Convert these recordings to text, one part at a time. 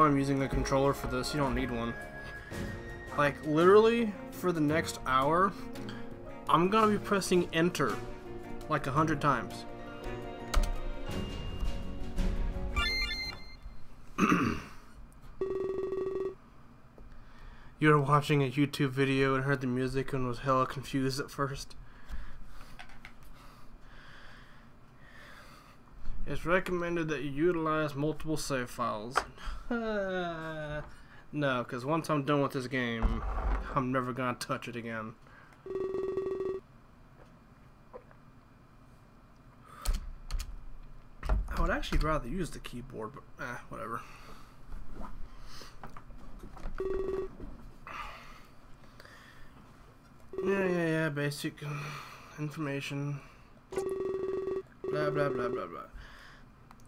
I'm using a controller for this. You don't need one. Like, literally, for the next hour, I'm gonna be pressing enter like 100 times. You were watching a YouTube video and heard the music and was hella confused at first. It's recommended that you utilize multiple save files. No, because once I'm done with this game, I'm never gonna touch it again. I would actually rather use the keyboard, but whatever. Yeah, basic information. Blah, blah, blah, blah, blah.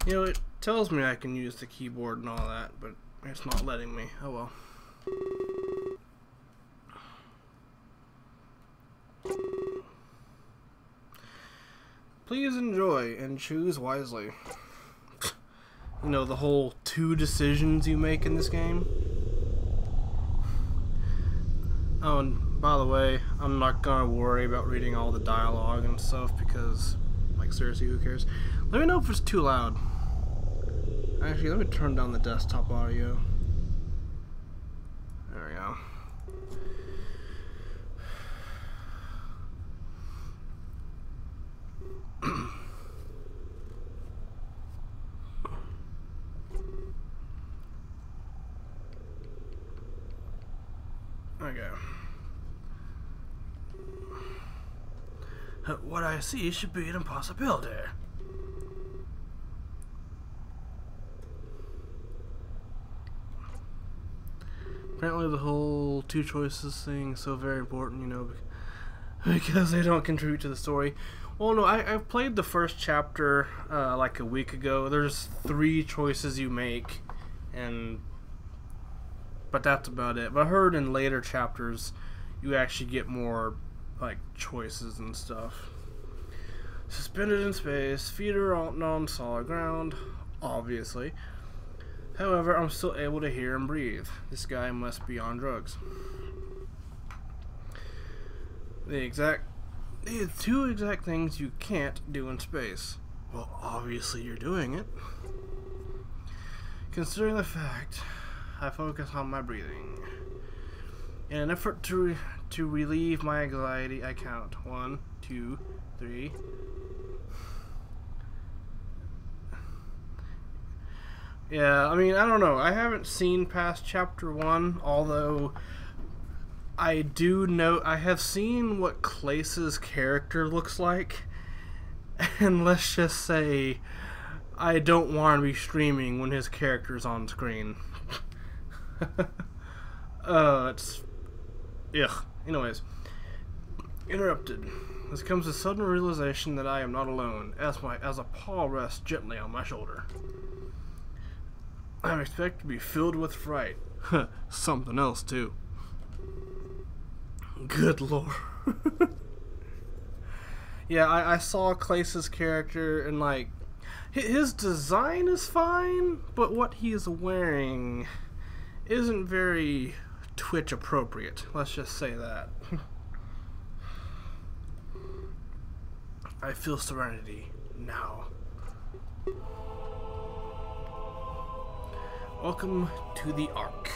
You know, it tells me I can use the keyboard and all that, but it's not letting me. Oh well. Please enjoy and choose wisely. You know, the whole 2 decisions you make in this game. Oh, and by the way, I'm not gonna worry about reading all the dialogue and stuff because, like, seriously, who cares? Let me know if it's too loud. Actually, let me turn down the desktop audio. There we go. Okay. What I see should be an impossibility. Apparently the whole 2 choices thing is so very important, you know, because they don't contribute to the story. Well, no, I played the first chapter like a week ago. There's 3 choices you make, but that's about it. But I heard in later chapters you actually get more, like, choices and stuff. Suspended in space, feet are on solid ground, obviously. However, I'm still able to hear and breathe. This guy must be on drugs. The 2 exact things you can't do in space. Well, obviously you're doing it. Considering the fact I focus on my breathing. In an effort to relieve my anxiety, I count 1, 2, 3. Yeah, I mean, I don't know. I haven't seen past chapter 1, although I do know I have seen what Clace's character looks like, and let's just say I don't want to be streaming when his character's on screen. It's... Ugh. Anyways. Interrupted. This comes a sudden realization that I am not alone, as a paw rests gently on my shoulder. I'm expected to be filled with fright. Something else, too. Good lord. Yeah, I saw Clace's character, and, like, his design is fine, but what he is wearing isn't very Twitch appropriate. Let's just say that. I feel serenity now. Welcome to the Ark.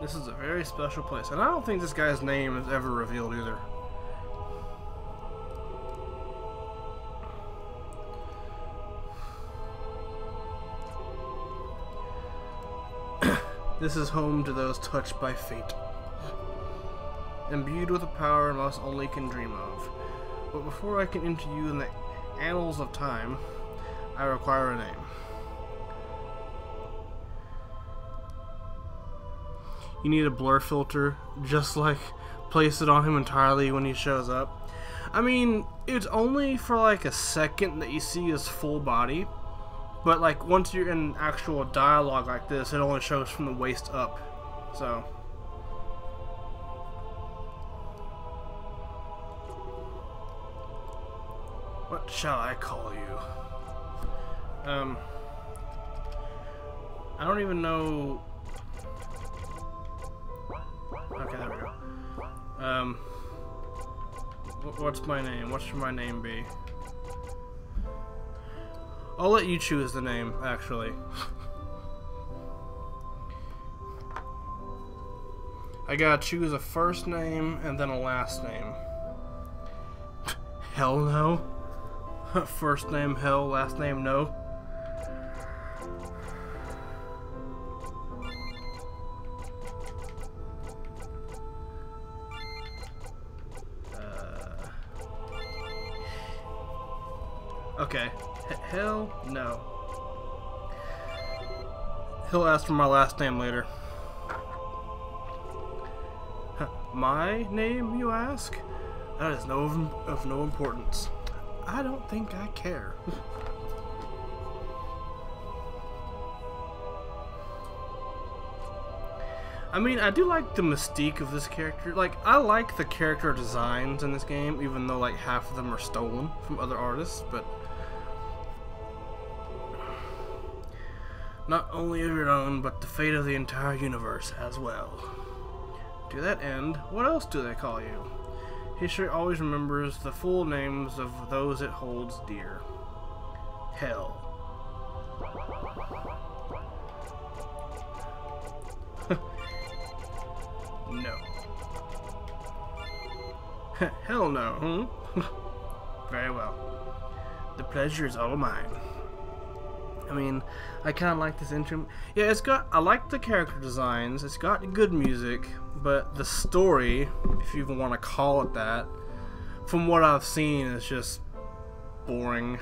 This is a very special place, and I don't think this guy's name is ever revealed either. This is home to those touched by fate, imbued with a power most only can dream of. But before I can enter you in the annals of time, I require a name. You need a blur filter, just like place it on him entirely when he shows up. I mean, it's only for like a second that you see his full body, but like once you're in actual dialogue like this, it only shows from the waist up. So what shall I call you? Um, I don't even know. Okay, there we go. What's my name? What should my name be? I'll let you choose the name, actually. I gotta choose a first name and then a last name. Hell no. First name hell, last name no. Okay. Hell no. He'll ask for my last name later. My name, you ask? That is of no importance. I don't think I care. I mean, I do like the mystique of this character. Like, I like the character designs in this game, even though, like, half of them are stolen from other artists, but not only of your own, but the fate of the entire universe as well. To that end, what else do they call you? History always remembers the full names of those it holds dear. Hell. No. Hell no, Very well. The pleasure is all mine. I mean, I kind of like this intro. Yeah, I like the character designs. It's got good music, but the story, if you even want to call it that, from what I've seen, is just boring.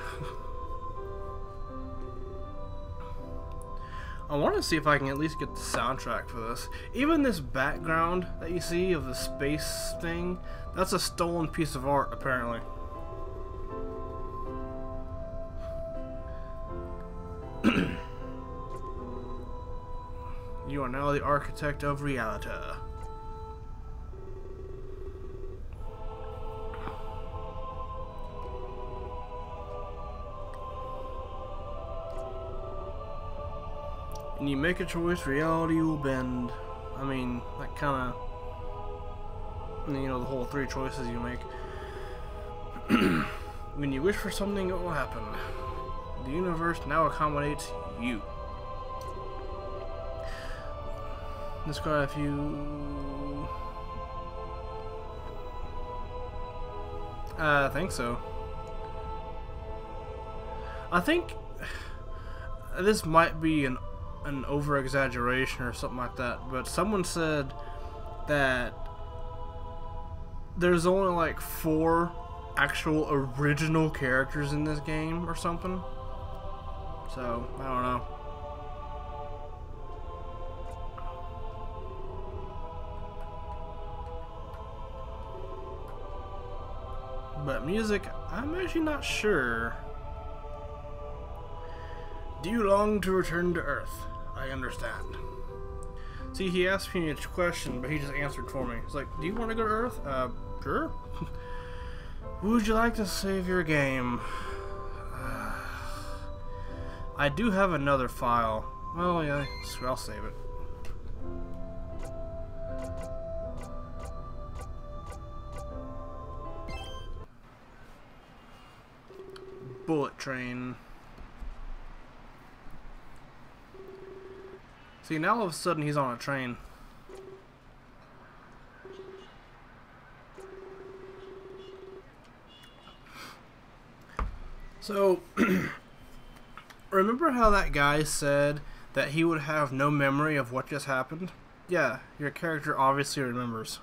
I want to see if I can at least get the soundtrack for this. Even this background that you see of the space thing, that's a stolen piece of art, apparently. You are now the architect of reality. When you make a choice, reality will bend. I mean, that kind of, you know, the whole 3 choices you make. When you wish for something, it will happen. The universe now accommodates you. Let's go a few. I think so. I think this might be an over-exaggeration or something like that, but someone said that there's only like 4 actual original characters in this game or something. So, I don't know. But music, I'm actually not sure. Do you long to return to Earth? I understand. See, he asked me a question, but he just answered for me. He's like, do you want to go to Earth? Sure. Would you like to save your game? I do have another file. Well, yeah, so I'll save it. Bullet train. See, now all of a sudden he's on a train. So, remember how that guy said that he would have no memory of what just happened? Yeah, your character obviously remembers.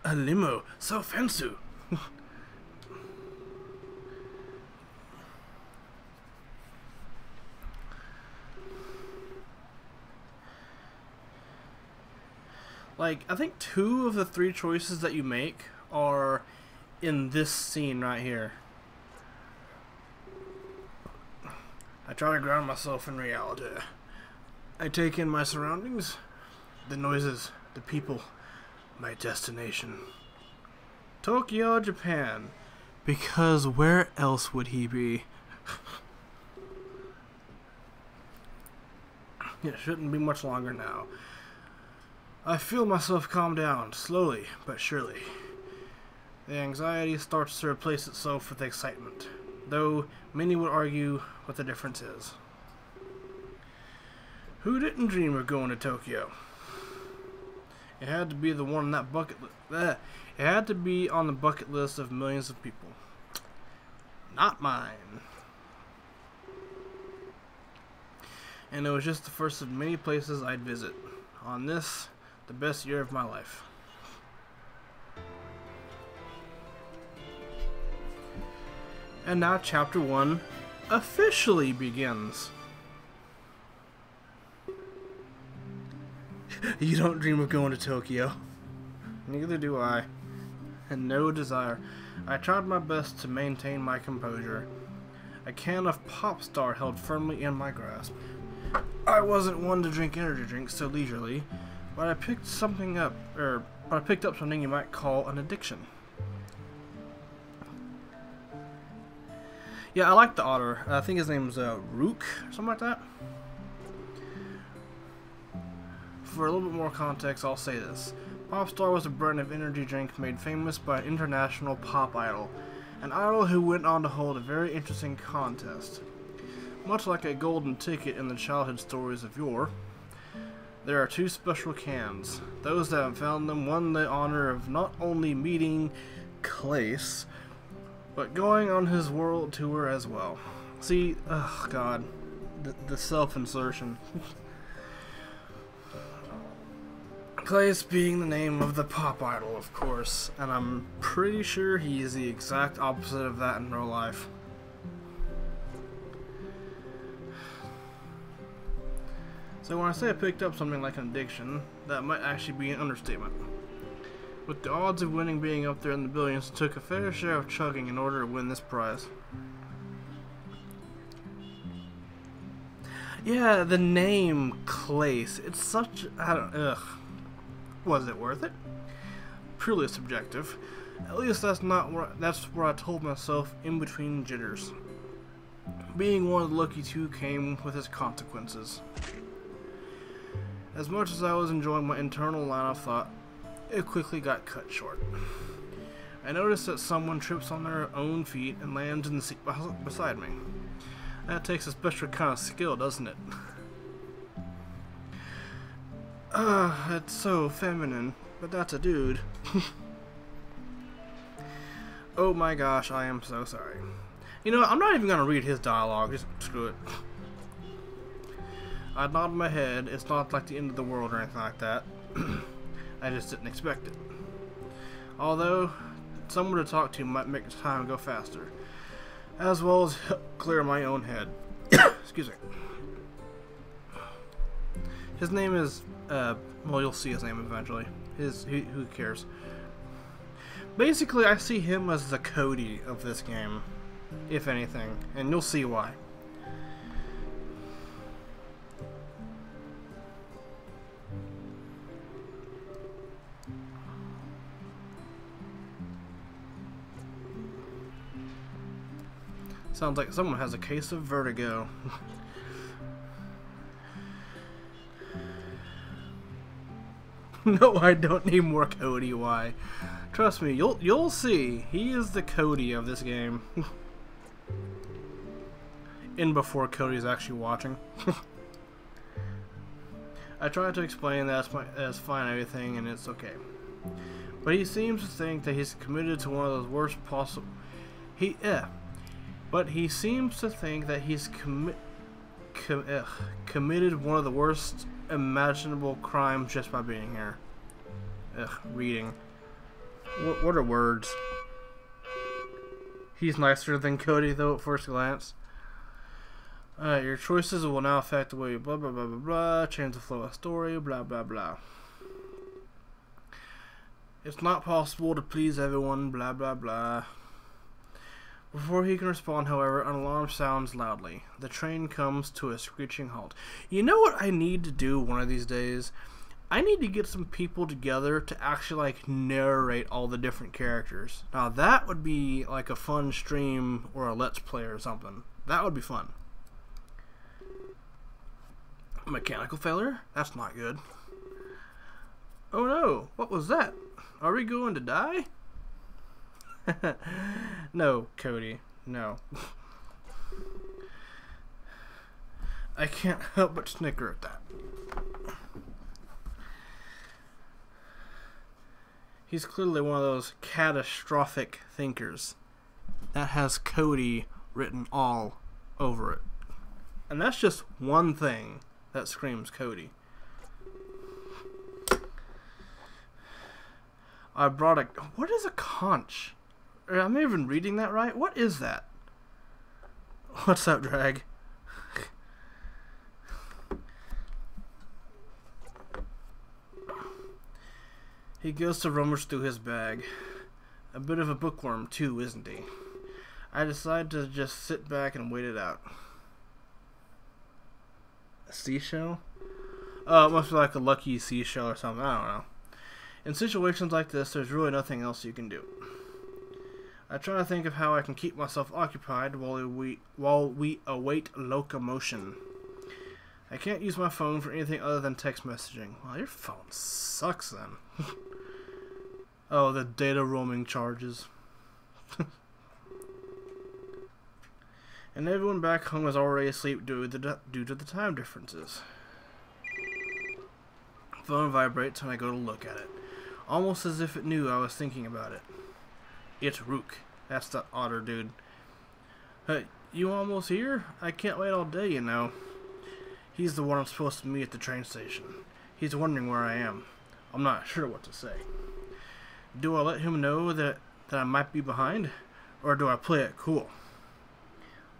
A limo, so fancy. Like, I think 2 of the 3 choices that you make are in this scene right here. I try to ground myself in reality. I take in my surroundings, the noises, the people, my destination. Tokyo, Japan. Because where else would he be? It shouldn't be much longer now. I feel myself calm down, slowly but surely. The anxiety starts to replace itself with excitement, though many would argue what the difference is. Who didn't dream of going to Tokyo? It had to be the one on that it had to be on the bucket list of millions of people. Not mine. And it was just the first of many places I'd visit. On this, the best year of my life. And now chapter 1 officially begins. You don't dream of going to Tokyo. Neither do I. And no desire. I tried my best to maintain my composure. A can of Popstar held firmly in my grasp. I wasn't one to drink energy drinks so leisurely, but I picked up something you might call an addiction. Yeah, I like the otter. I think his name's Rook, or something like that. For a little bit more context, I'll say this. Popstar was a brand of energy drink made famous by an international pop idol. An idol who went on to hold a very interesting contest. Much like a golden ticket in the childhood stories of yore, there are two special cans. Those that have found them won the honor of not only meeting Clace, but going on his world tour as well. See, oh god, the self-insertion. Clace being the name of the pop idol, of course, and I'm pretty sure he's the exact opposite of that in real life. So when I say I picked up something like an addiction, that might actually be an understatement. With the odds of winning being up there in the billions, it took a fair share of chugging in order to win this prize. Yeah, the name Clace, it's such, Was it worth it? Purely subjective. At least that's where I told myself in between jitters. Being one of the lucky two came with its consequences. As much as I was enjoying my internal line of thought, it quickly got cut short. I noticed that someone trips on their own feet and lands in the seat beside me. That takes a special kind of skill, doesn't it? It's so feminine, but that's a dude. Oh my gosh, I am so sorry. You know, I'm not even gonna read his dialogue, just screw it. I nodded my head. It's not like the end of the world or anything like that. I just didn't expect it. Although, someone to talk to might make the time go faster. As well as clear my own head. Excuse me. His name is, well, you'll see his name eventually. Who cares? Basically, I see him as the Cody of this game, if anything, and you'll see why. Sounds like someone has a case of vertigo. No, I don't need more Cody. Why? Trust me, you'll see. He is the Cody of this game. In before Cody's actually watching. I tried to explain that as fine and everything, and it's okay. But he seems to think that he's committed to one of those worst possible. But he seems to think that he's committed one of the worst imaginable crimes just by being here. Reading. What are words? He's nicer than Cody, though, at first glance. Your choices will now affect the way you blah blah blah blah blah, change the flow of story, blah blah blah. It's not possible to please everyone, blah blah blah. Before he can respond, however, an alarm sounds loudly. The train comes to a screeching halt. You know what I need to do one of these days? I need to get some people together to actually like narrate all the different characters. Now that would be like a fun stream or a let's play or something. That would be fun. Mechanical failure? That's not good. Oh no, what was that? Are we going to die? No, Cody, no. I can't help but snicker at that. He's clearly one of those catastrophic thinkers that has Cody written all over it. And that's just one thing that screams Cody. I brought a... What is a conch? Am I even reading that right? What is that? What's up, Drag? He goes to rummage through his bag. A bit of a bookworm, too, isn't he? I decide to just sit back and wait it out. A seashell? Oh, it must be like a lucky seashell or something. I don't know. In situations like this, there's really nothing else you can do. I try to think of how I can keep myself occupied while we await locomotion. I can't use my phone for anything other than text messaging. Well, your phone sucks then. Oh, the data roaming charges. And everyone back home is already asleep due to the time differences. Phone vibrates when I go to look at it, almost as if it knew I was thinking about it. It's Rook. That's the otter dude. You almost here? I can't wait all day, you know. He's the one I'm supposed to meet at the train station. He's wondering where I am. I'm not sure what to say. Do I let him know that I might be behind? Or do I play it cool?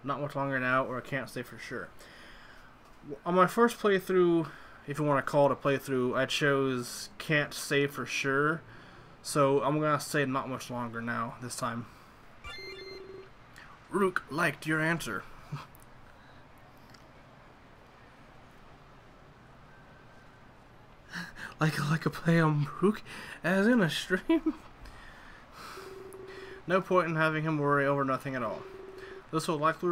Not much longer now, or I can't say for sure. On my first playthrough, if you want to call it a playthrough, I chose can't say for sure. So I'm going to say not much longer now, this time. Rook liked your answer. like a play on Rook, as in a stream? No point in having him worry over nothing at all. This will likely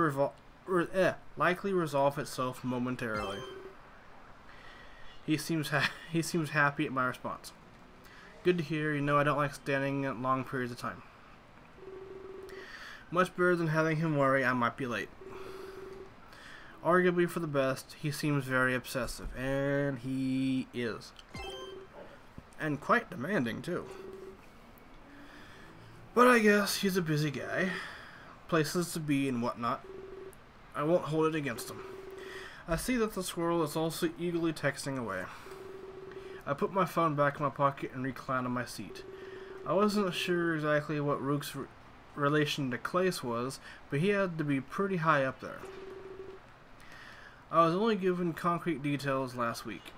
resolve itself momentarily. He seems happy at my response. Good to hear. You know I don't like standing at long periods of time. Much better than having him worry I might be late. Arguably for the best, he seems very obsessive, and he is. And quite demanding, too. But I guess he's a busy guy. Places to be and whatnot. I won't hold it against him. I see that the squirrel is also eagerly texting away. I put my phone back in my pocket and recline on my seat. I wasn't sure exactly what Rook's relation to Clace was, but he had to be pretty high up there. I was only given concrete details last week.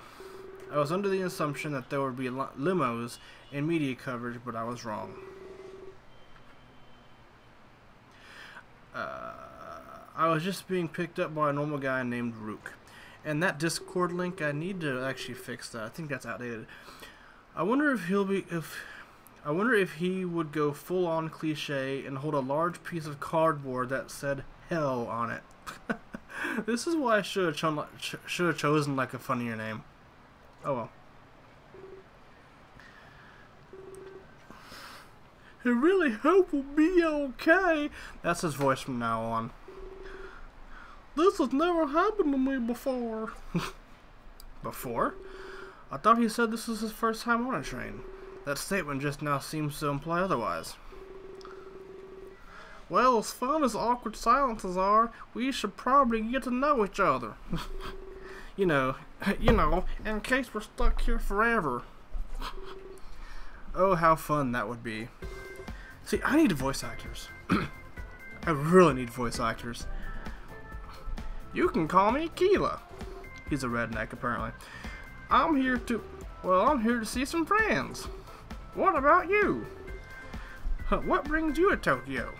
I was under the assumption that there would be limos and media coverage, but I was wrong. I was just being picked up by a normal guy named Rook. And that Discord link, I need to actually fix that. I think that's outdated. I wonder if he would go full on cliche and hold a large piece of cardboard that said hell on it. This is why I should have chosen like a funnier name. Oh well. I really hope we'll be okay. That's his voice from now on. This has never happened to me before. Before? I thought he said this was his first time on a train. That statement just now seems to imply otherwise. Well, as fun as awkward silences are, we should probably get to know each other. you know, in case we're stuck here forever. Oh, how fun that would be. See, I need voice actors. I really need voice actors. You can call me Keela. He's a redneck, apparently. I'm here to see some friends. What about you? What brings you to Tokyo?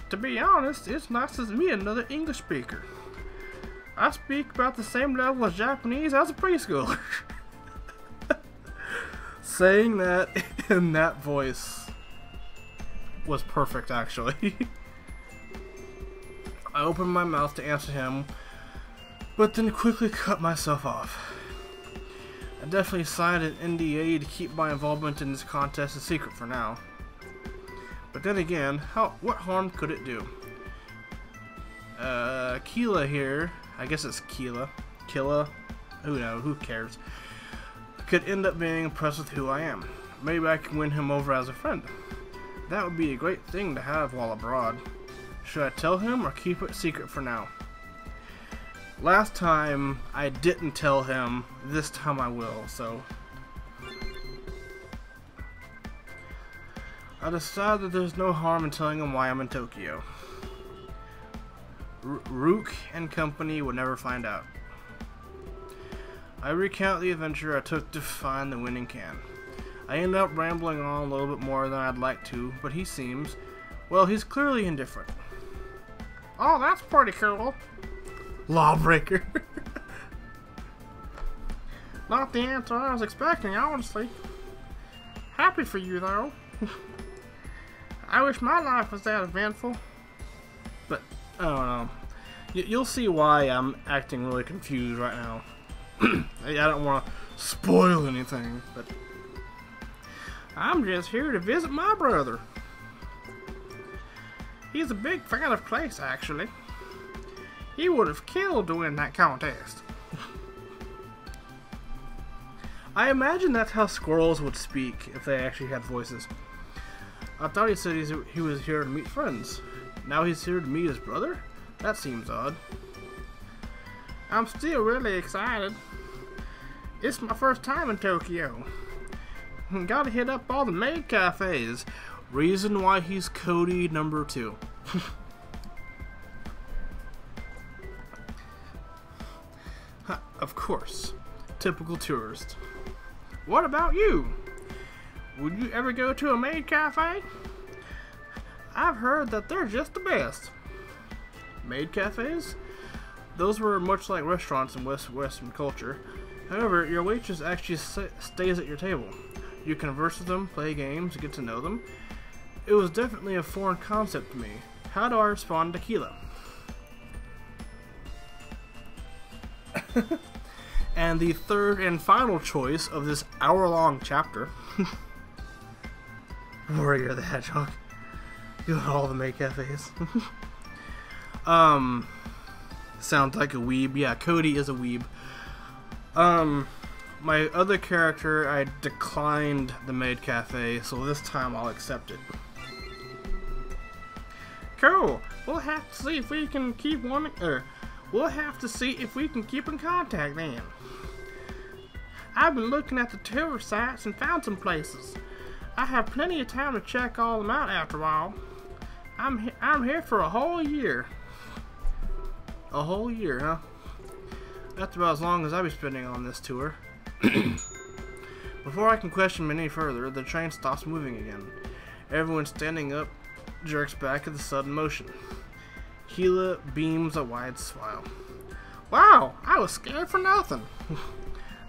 To be honest, it's nice to meet another English speaker. I speak about the same level of Japanese as a preschooler. Saying that in that voice was perfect, actually. I opened my mouth to answer him, but then quickly cut myself off. I definitely signed an NDA to keep my involvement in this contest a secret for now. But then again, what harm could it do? Keela here, I guess it's Keela. Killa? Who knows, who cares? Could end up being impressed with who I am. Maybe I can win him over as a friend. That would be a great thing to have while abroad. Should I tell him or keep it secret for now? Last time I didn't tell him, this time I will, so. I decided that there's no harm in telling him why I'm in Tokyo. Rook and company would never find out. I recount the adventure I took to find the winning can. I end up rambling on a little bit more than I'd like to, but he seems, well, he's clearly indifferent. Oh, that's pretty cool. Lawbreaker. Not the answer I was expecting, honestly. Happy for you, though. I wish my life was that eventful. But, I don't know. You'll see why I'm acting really confused right now. I don't want to spoil anything, but I'm just here to visit my brother. He's a big fan of Clace, actually. He would have killed to win that contest. I imagine that's how squirrels would speak if they actually had voices. I thought he said he was here to meet friends. Now he's here to meet his brother? That seems odd. I'm still really excited. It's my first time in Tokyo. Gotta hit up all the maid cafes. Reason why he's Cody number 2. Of course. Typical tourist. What about you? Would you ever go to a maid cafe? I've heard that they're just the best. Maid cafes? Those were much like restaurants in Western culture. However, your waitress actually stays at your table. You converse with them, play games, get to know them. It was definitely a foreign concept to me. How do I respond to Keela? And the third and final choice of this hour-long chapter. Warrior the Hedgehog. Go to all the maid cafes. Sounds like a weeb. Yeah, Cody is a weeb. My other character, I declined the maid cafe, so this time I'll accept it. Cool. We'll have to see if we can keep we'll have to see if we can keep in contact then. I've been looking at the tour sites and found some places. I have plenty of time to check all of them out after all. I'm here for a whole year. A whole year, huh? That's about as long as I'll be spending on this tour. Before I can question him any further, the train stops moving again. Everyone standing up jerks back at the sudden motion. Keela beams a wide smile. Wow, I was scared for nothing.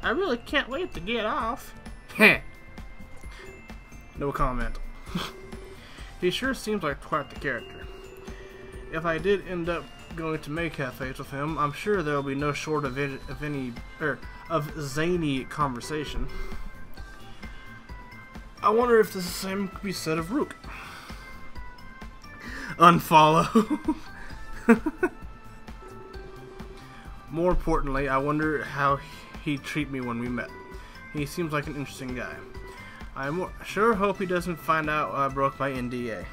I really can't wait to get off. Heh. No comment. He sure seems like quite the character. If I did end up going to maid cafes with him, I'm sure there will be no short of zany conversation. I wonder if the same could be said of Rook. Unfollow. More importantly, I wonder how he'd treat me when we met. He seems like an interesting guy. I sure hope he doesn't find out I broke my NDA.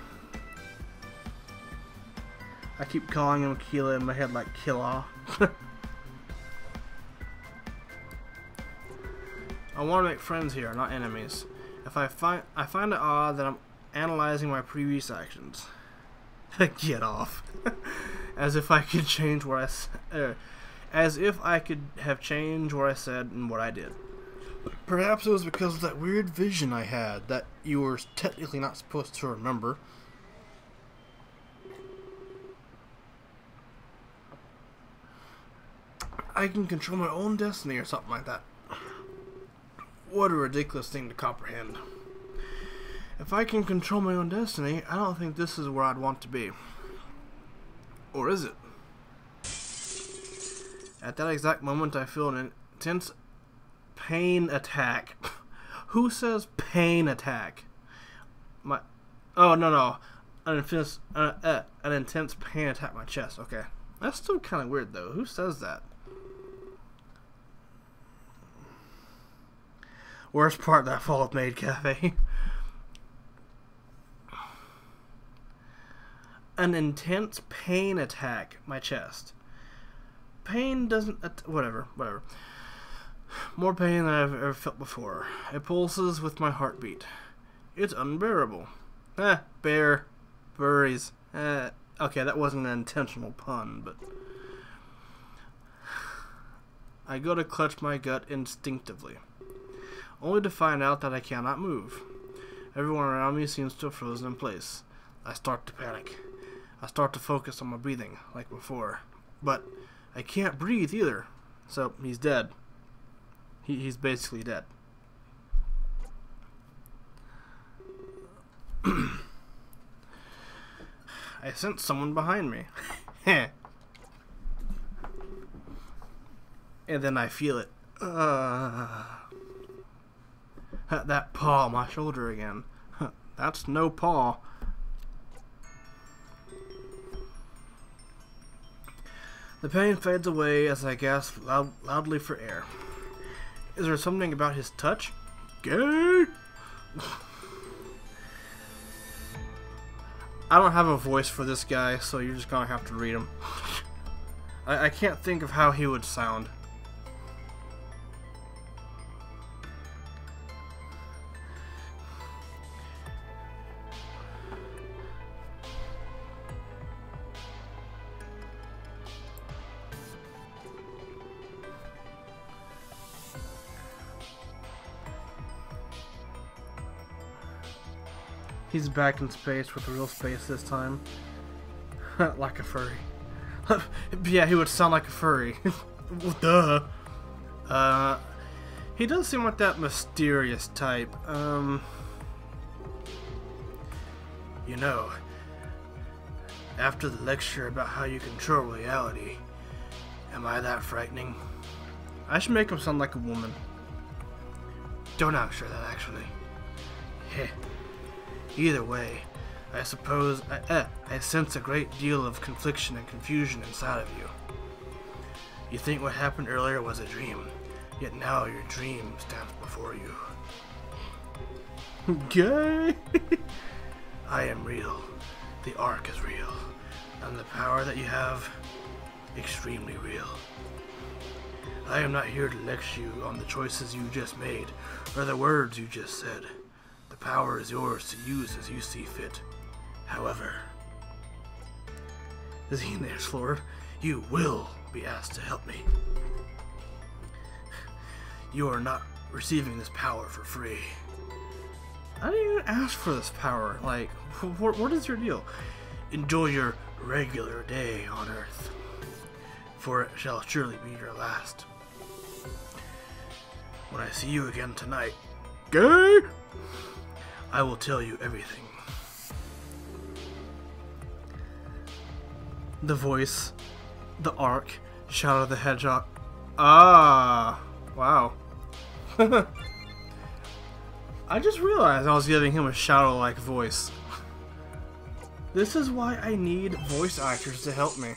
I keep calling him Keela in my head like Killa. I want to make friends here, not enemies. If I find it odd that I'm analyzing my previous actions. Get off. As if I could change what as if I could have changed what I said and what I did. Perhaps it was because of that weird vision I had that you were technically not supposed to remember. I can control my own destiny or something like that. What a ridiculous thing to comprehend. If I can control my own destiny, I don't think this is where I'd want to be. Or is it? At that exact moment, I feel an intense pain attack. Who says pain attack? Oh, no. An intense pain attack my chest. Okay. That's still kind of weird, though. Who says that? Worst part, that Fall of Maid Cafe. An intense pain attack my chest. Pain doesn't... whatever. More pain than I've ever felt before. It pulses with my heartbeat. It's unbearable. Bear. Furries. Okay, that wasn't an intentional pun, but... I go to clutch my gut instinctively, only to find out that I cannot move. Everyone around me seems to have frozen in place. I start to panic. I start to focus on my breathing, like before. But I can't breathe either. So, he's dead. He's basically dead. I sense someone behind me. And then I feel it. That paw on my shoulder again. That's no paw. The pain fades away as I gasp loudly for air. Is there something about his touch? Gay? I don't have a voice for this guy, so you're just gonna have to read him. I can't think of how he would sound. He's back in space with real space this time. Like a furry. Yeah, he would sound like a furry. Duh. He does seem like that mysterious type. You know, after the lecture about how you control reality, am I that frightening? I should make him sound like a woman. Don't answer that, actually. Heh. Either way, I suppose I sense a great deal of confliction and confusion inside of you. You think what happened earlier was a dream, yet now your dream stands before you. Gay! I am real. The Ark is real. And the power that you have, extremely real. I am not here to lecture you on the choices you just made, or the words you just said. The power is yours to use as you see fit. However, Xehanort Lord, you will be asked to help me. You are not receiving this power for free. I didn't even ask for this power. Like, what is your deal? Enjoy your regular day on Earth, for it shall surely be your last. When I see you again tonight, gay, I will tell you everything. The voice, the Ark, Shadow the Hedgehog. Ah, wow. I just realized I was giving him a Shadow-like voice. This is why I need voice actors to help me.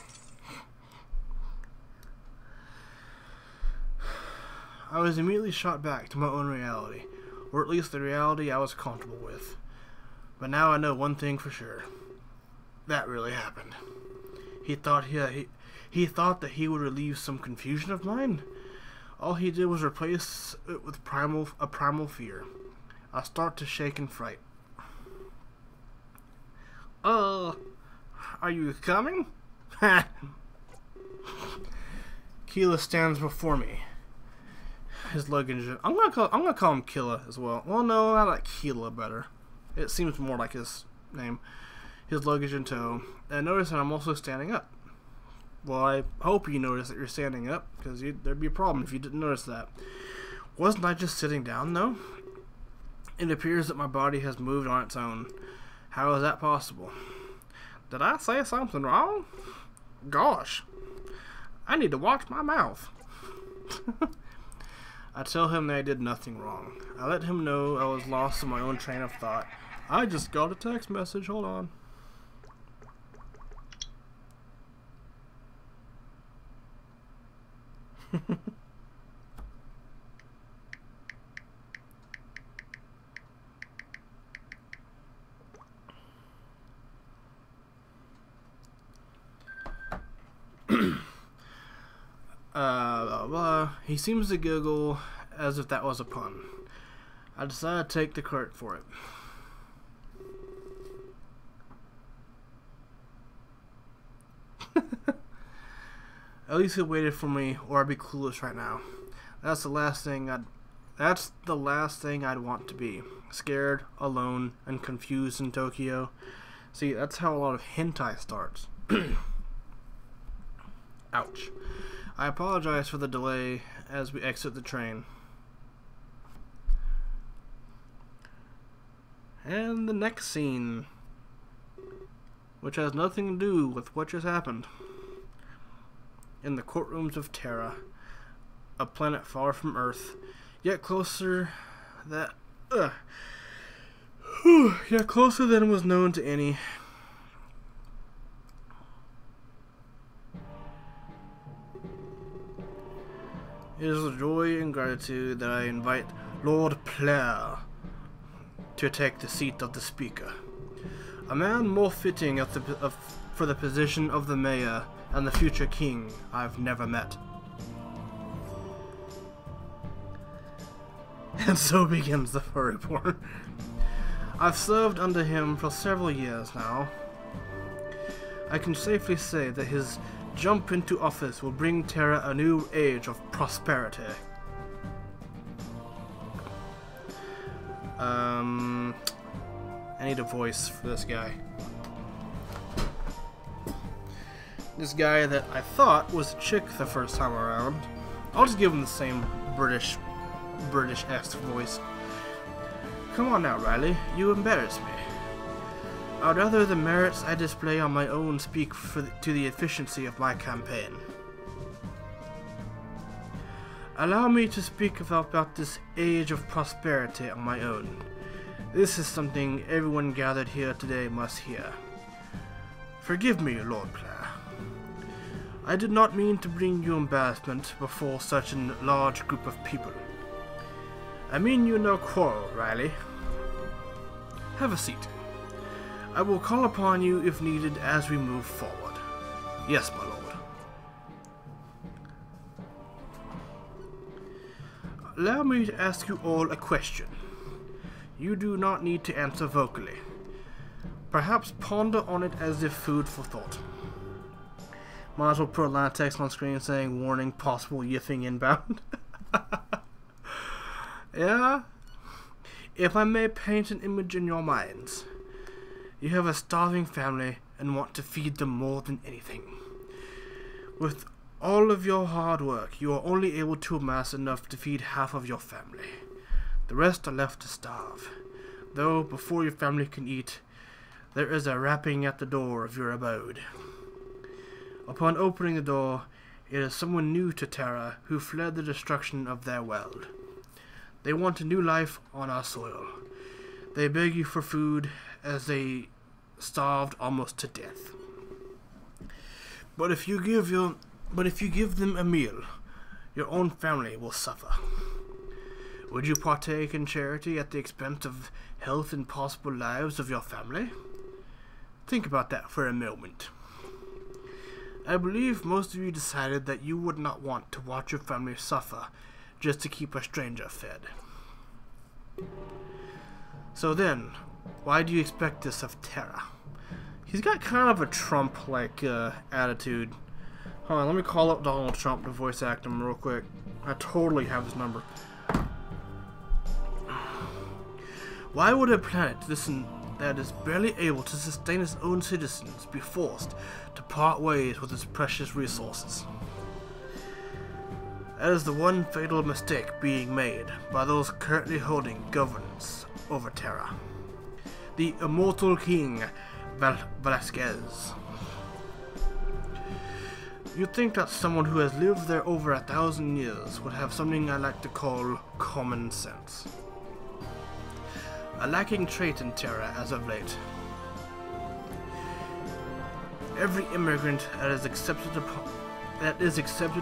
I was immediately shot back to my own reality, or at least the reality I was comfortable with. But now I know one thing for sure. That really happened. He thought that he would relieve some confusion of mine. All he did was replace it with a primal fear. I start to shake in fright. Are you coming? Ha! Keela stands before me. His luggage. I'm gonna call him Killa as well. Well, no, I like Keela better. It seems more like his name. His luggage in tow. And notice that I'm also standing up. Well, I hope you notice that you're standing up, because there'd be a problem if you didn't notice that. Wasn't I just sitting down, though? It appears that my body has moved on its own. How is that possible? Did I say something wrong? Gosh, I need to watch my mouth. I tell him that I did nothing wrong. I let him know I was lost in my own train of thought. I just got a text message. Hold on. He seems to giggle as if that was a pun. I decided to take the credit for it. At least he waited for me, or I'd be clueless right now. That's the last thing I'd want to be. Scared, alone, and confused in Tokyo. See, that's how a lot of hentai starts. Ouch. I apologize for the delay as we exit the train. And the next scene, which has nothing to do with what just happened. In the courtrooms of Terra, a planet far from Earth, yet closer closer than was known to any. It is with joy and gratitude that I invite Lord Plaire to take the seat of the speaker. A man more fitting for the position of the mayor and the future king I've never met. And so begins the furry porn. I've served under him for several years now. I can safely say that his jump into office will bring Terra a new age of prosperity. I need a voice for this guy. This guy that I thought was a chick the first time around. I'll just give him the same British-esque voice. Come on now, Riley, you embarrass me. I'd rather the merits I display on my own speak to the efficiency of my campaign. Allow me to speak about this age of prosperity on my own. This is something everyone gathered here today must hear. Forgive me, Lord Plaire. I did not mean to bring you embarrassment before such a large group of people. I mean you no quarrel, Riley. Have a seat. I will call upon you if needed as we move forward. Yes, my lord. Allow me to ask you all a question. You do not need to answer vocally. Perhaps ponder on it as if food for thought. Might as well put a line of text on screen saying, warning, possible yiffing inbound. Yeah? If I may paint an image in your minds. You have a starving family and want to feed them more than anything. With all of your hard work, you are only able to amass enough to feed half of your family. The rest are left to starve. Though, before your family can eat, there is a rapping at the door of your abode. Upon opening the door, it is someone new to Terra who fled the destruction of their world. They want a new life on our soil. They beg you for food as they starved almost to death. But if you give them a meal, your own family will suffer. Would you partake in charity at the expense of health and possible lives of your family? Think about that for a moment. I believe most of you decided that you would not want to watch your family suffer just to keep a stranger fed. So then, why do you expect this of Terra? He's got kind of a Trump-like attitude. Hold on, let me call up Donald Trump to voice act him real quick. I totally have his number. Why would a planet that is barely able to sustain its own citizens be forced to part ways with its precious resources? That is the one fatal mistake being made by those currently holding governance over Terra. The immortal King Velasquez. You'd think that someone who has lived there over 1,000 years would have something I like to call common sense. A lacking trait in Terra as of late. Every immigrant that is accepted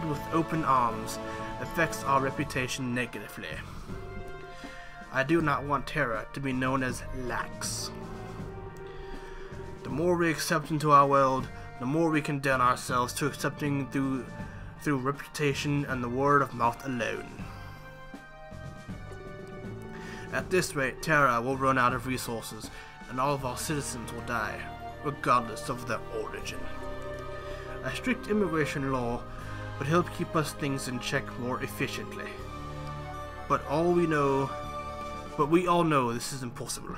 with open arms affects our reputation negatively. I do not want Terra to be known as lax. The more we accept into our world, the more we condemn ourselves to accepting through reputation and the word of mouth alone. At this rate, Terra will run out of resources, and all of our citizens will die, regardless of their origin. A strict immigration law would help keep us things in check more efficiently. But we all know this is impossible.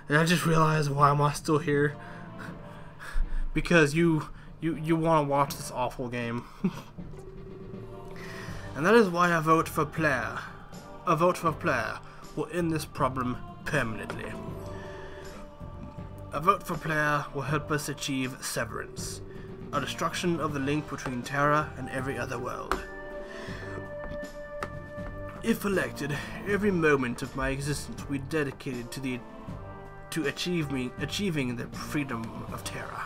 And I just realized, why am I still here? Because you want to watch this awful game. And that is why I vote for player. A vote for player will end this problem permanently. A vote for player will help us achieve severance, a destruction of the link between Terra and every other world. If elected, every moment of my existence will be dedicated to achieving the freedom of Terra.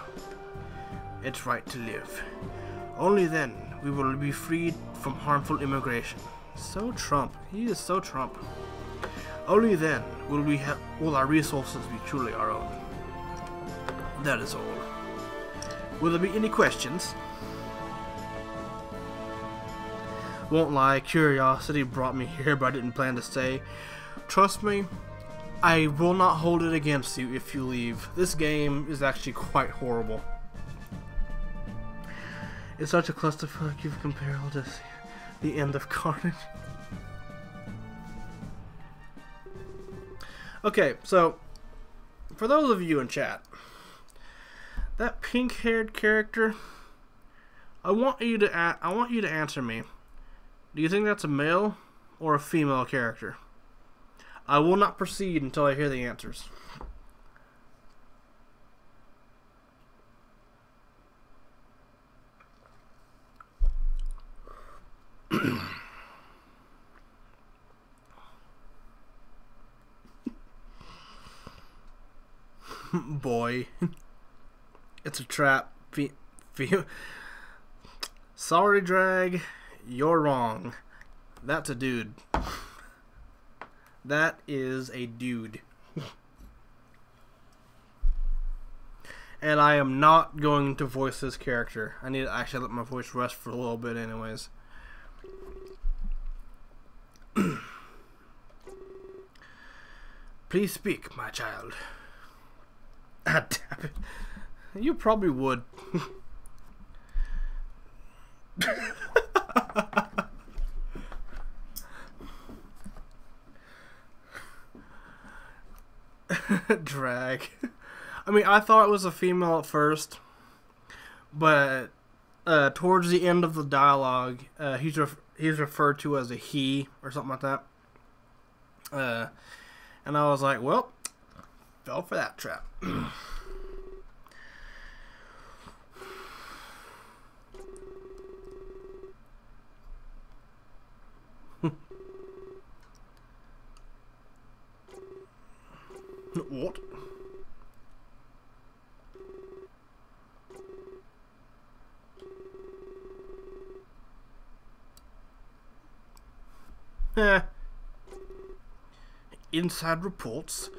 Its right to live. Only then we will be freed from harmful immigration. So Trump. He is so Trump. Only then will our resources be truly our own. That is all. Will there be any questions? Won't lie, curiosity brought me here, but I didn't plan to stay. Trust me, I will not hold it against you if you leave. This game is actually quite horrible. It's such a clusterfuck you've compared to the end of Carnage. Okay, so for those of you in chat, that pink-haired character, I want you to answer me. Do you think that's a male or a female character? I will not proceed until I hear the answers. Boy. It's a trap. Sorry, Drag. You're wrong. That's a dude. That is a dude. And I am not going to voice this character. I need to actually let my voice rest for a little bit anyways. Please speak, my child. Ah, damn it. You probably would. Drag. I mean, I thought it was a female at first, but towards the end of the dialogue, he's referred to as a he or something like that. And I was like, well, fell for that trap. What? Inside reports.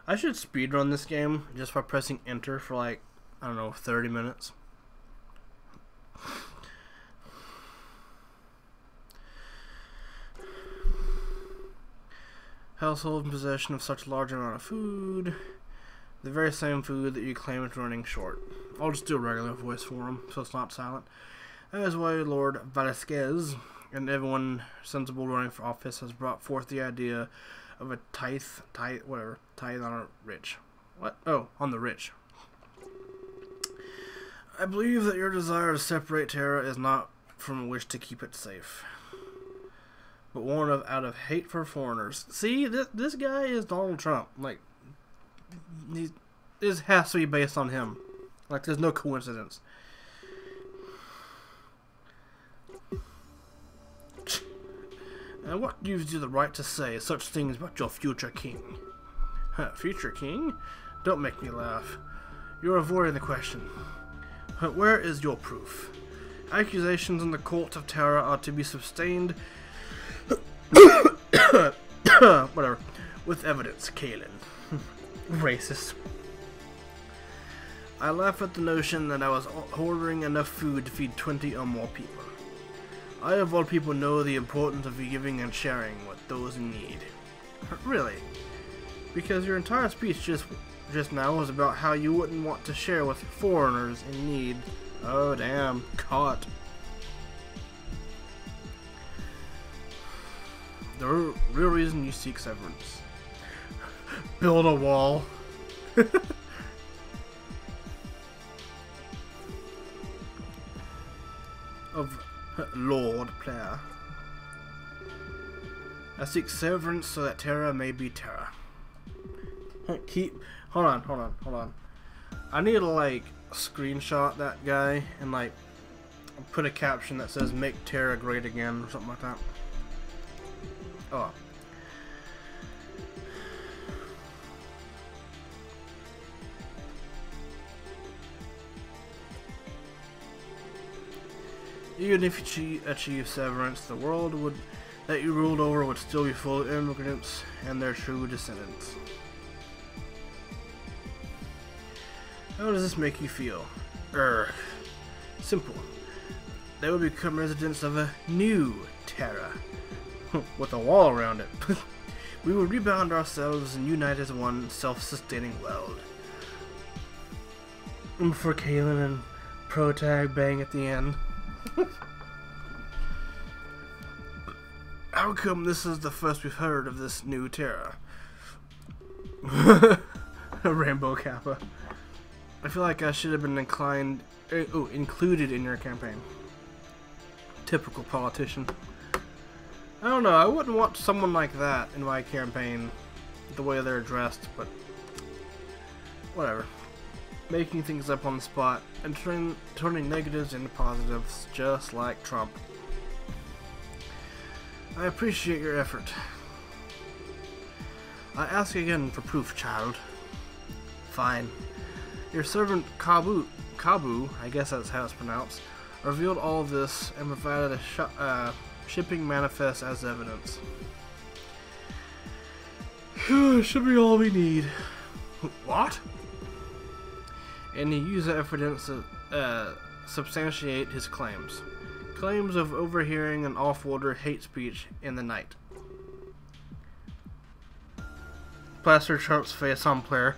I should speedrun this game just by pressing enter for like, I don't know, 30 minutes. Household in possession of such a large amount of food. The very same food that you claim is running short. I'll just do a regular voice for him, so it's not silent. That is why Lord Velasquez and everyone sensible running for office has brought forth the idea of a tithe on a rich. What? Oh, on the rich. I believe that your desire to separate Terra is not from a wish to keep it safe, but one out of hate for foreigners. See, this guy is Donald Trump. Like, this has to be based on him. Like, there's no coincidence. And what gives you the right to say such things about your future king? Future king? Don't make me laugh. You're avoiding the question. Where is your proof? Accusations in the court of Terra are to be sustained whatever, with evidence, Kalen. Racist. I laugh at the notion that I was ordering enough food to feed 20 or more people. I, of all people, know the importance of giving and sharing with those in need. Really? Because your entire speech just now was about how you wouldn't want to share with foreigners in need. Oh, damn. Caught. The real reason you seek severance. Build a wall. Of Lord Player. I seek severance so that Terra may be Terra. Hold on. I need to like screenshot that guy and like put a caption that says "Make Terra Great Again" or something like that. Oh. Even if you achieve severance, the world that you ruled over would still be full of immigrants and their true descendants. How does this make you feel? Simple. They will become residents of a new Terra, with a wall around it. We will rebound ourselves and unite as one self-sustaining world. For Kalen and Protag bang at the end. How come this is the first we've heard of this new Terra? Rainbow Kappa. I feel like I should have been included in your campaign. Typical politician. I don't know, I wouldn't want someone like that in my campaign, the way they're dressed, but whatever. Making things up on the spot and turning negatives into positives, just like Trump. I appreciate your effort. I ask again for proof, child. Fine. Your servant Kabu, I guess that's how it's pronounced, revealed all of this and provided a shipping manifest as evidence. Should be all we need. What? And he used that evidence to substantiate his claims. Claims of overhearing an off-worlder hate speech in the night. Plaster Trump's face on player.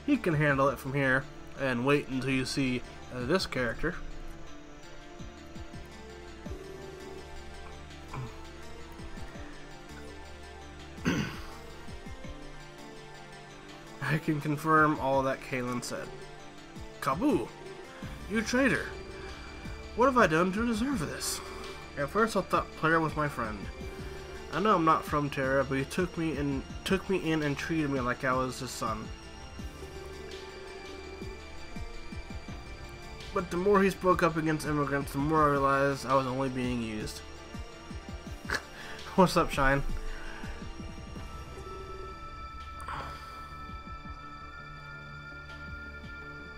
He can handle it from here, and wait until you see this character. I can confirm all that Kalen said. Kabu, you traitor. What have I done to deserve this? At first I thought Player was my friend. I know I'm not from Terra, but he took me in and treated me like I was his son. But the more he spoke up against immigrants, the more I realized I was only being used. What's up, Shine?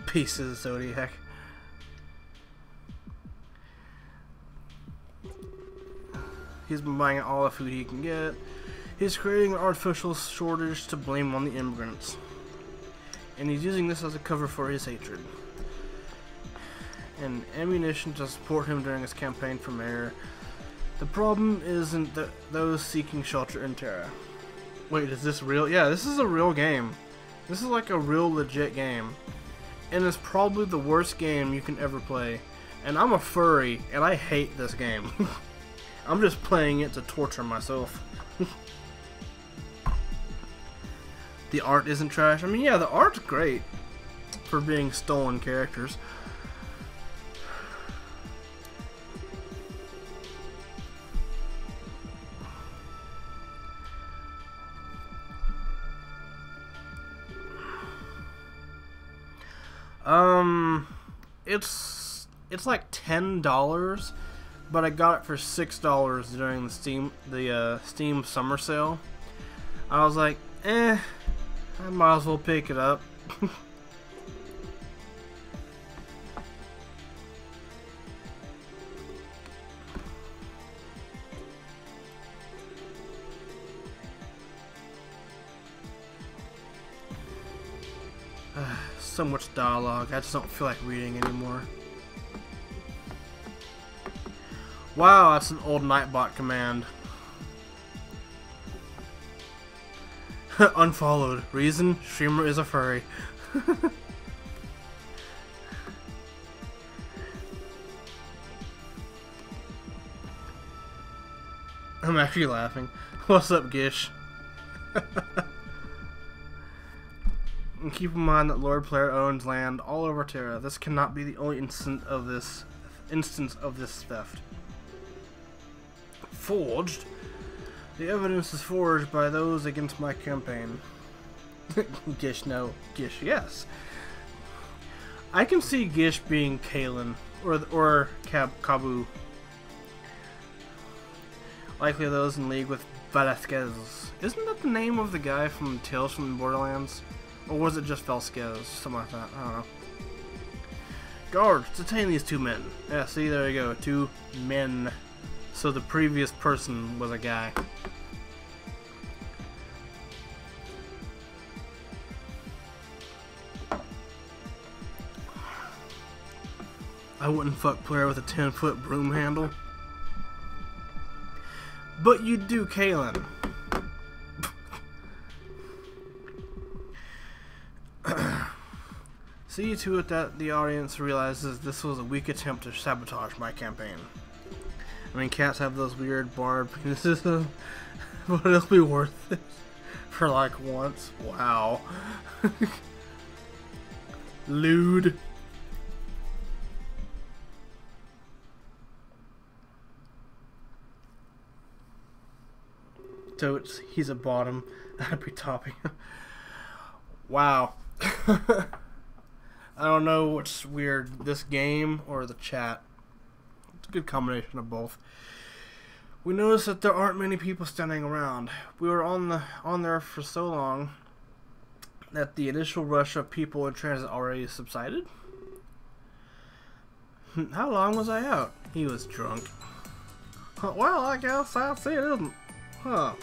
Pieces, Zodiac. He's been buying all the food he can get. He's creating an artificial shortage to blame on the immigrants. And he's using this as a cover for his hatred. And ammunition to support him during his campaign for mayor. The problem isn't those seeking shelter in Terra. Wait, is this real? Yeah, this is a real game. This is like a real legit game. And it's probably the worst game you can ever play. And I'm a furry, and I hate this game. I'm just playing it to torture myself. The art isn't trash. I mean, yeah, the art's great. for being stolen characters. It's like $10, but I got it for $6 during the Steam summer sale. I was like, I might as well pick it up. So much dialogue, I just don't feel like reading anymore. Wow, that's an old Nightbot command. Unfollowed. Reason? Streamer is a furry. I'm actually laughing. What's up, Gish? And keep in mind that Lord Player owns land all over Terra. This cannot be the only instance of this theft. Forged? The evidence is forged by those against my campaign. Gish, no. Gish, yes. I can see Gish being Kalen or Kabu. Likely those in league with Velasquez. Isn't that the name of the guy from Tales from the Borderlands? Or was it just Velasquez? Something like that. I don't know. Guards, detain these two men. Yeah, see, there you go. Two men. So the previous person was a guy. I wouldn't fuck player with a 10-foot broom handle. But you do, Kalen. See to it that the audience realizes this was a weak attempt to sabotage my campaign. I mean, cats have those weird barbed penises, but it'll be worth it for like once. Wow. Lewd. Totes, he's a bottom. I'd be topping. Wow. I don't know what's weird, this game or the chat. It's a good combination of both. We noticed that there aren't many people standing around. We were on there for so long that the initial rush of people in transit already subsided. How long was I out? He was drunk. Well, I guess that's it, isn't it? Huh.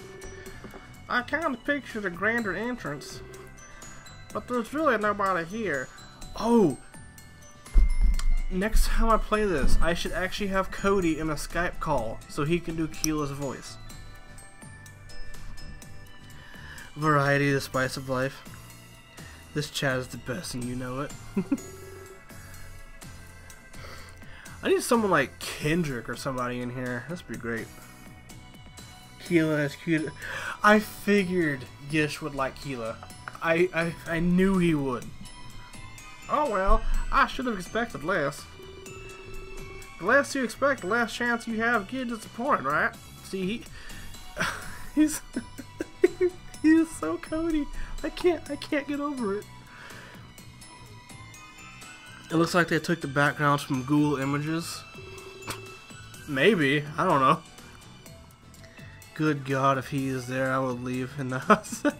I kind of pictured a grander entrance, but there's really nobody here. Oh! Next time I play this, I should actually have Cody in a Skype call so he can do Keela's voice. Variety, the spice of life. This chat is the best and you know it. I need someone like Kendrick or somebody in here. This would be great. Keela is cute. I figured Gish would like Keela. I knew he would. Oh well, I should have expected less. The less you expect, the less chance you have of getting disappointed, right? See, he's he's so Cody. I can't get over it. It looks like they took the backgrounds from Google Images. Maybe, I don't know. Good God, if he is there, I would leave in a second.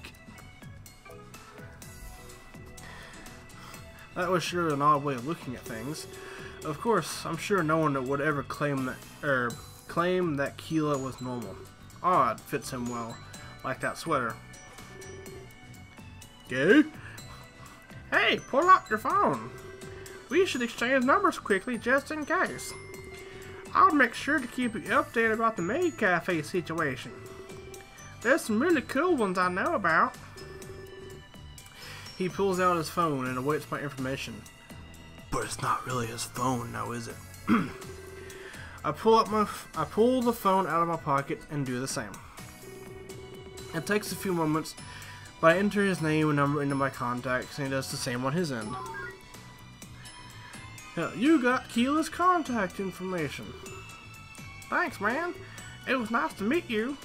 That was sure an odd way of looking at things. Of course, I'm sure no one would ever claim that Keela was normal. Odd fits him well, like that sweater. Gay? Hey, pull out your phone. We should exchange numbers quickly just in case. I'll make sure to keep you updated about the maid cafe situation. There's some really cool ones I know about. He pulls out his phone and awaits my information. But it's not really his phone now, is it? I pull the phone out of my pocket and do the same. It takes a few moments, but I enter his name and number into my contacts and he does the same on his end. You got Keela's contact information. Thanks, man. It was nice to meet you.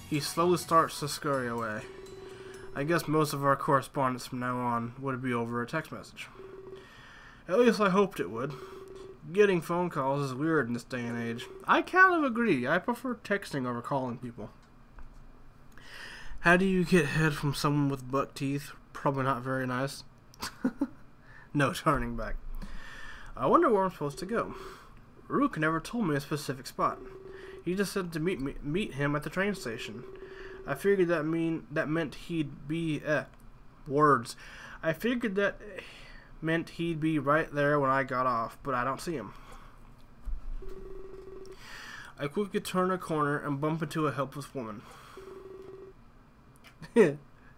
He slowly starts to scurry away. I guess most of our correspondence from now on would be over a text message. At least I hoped it would. Getting phone calls is weird in this day and age. I kind of agree. I prefer texting over calling people. How do you get head from someone with buck teeth? Probably not very nice. No turning back. I wonder where I'm supposed to go. Rook never told me a specific spot. He just said to meet him at the train station. I figured that meant he'd be words. I figured that meant he'd be right there when I got off, but I don't see him. I quickly turn a corner and bump into a helpless woman.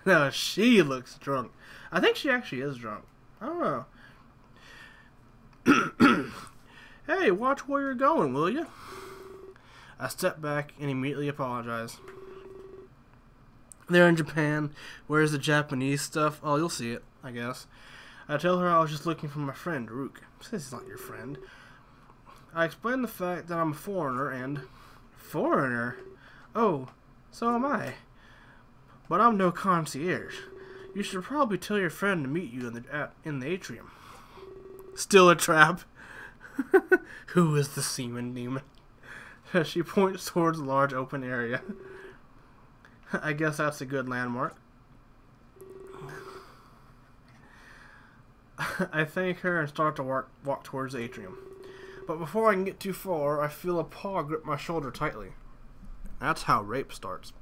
No, she looks drunk. I think she actually is drunk. I don't know. Hey, watch where you're going, will you? I step back and immediately apologize. They're in Japan. Where's the Japanese stuff? Oh, you'll see it, I guess. I tell her I was just looking for my friend, Rook. Says he's not your friend. I explain the fact that I'm a foreigner and... Foreigner? Oh, so am I. But I'm no concierge. You should probably tell your friend to meet you in the atrium. Still a trap. Who is the semen demon? She points towards a large open area. I guess that's a good landmark. I thank her and start to walk towards the atrium. But before I can get too far, I feel a paw grip my shoulder tightly. That's how rape starts.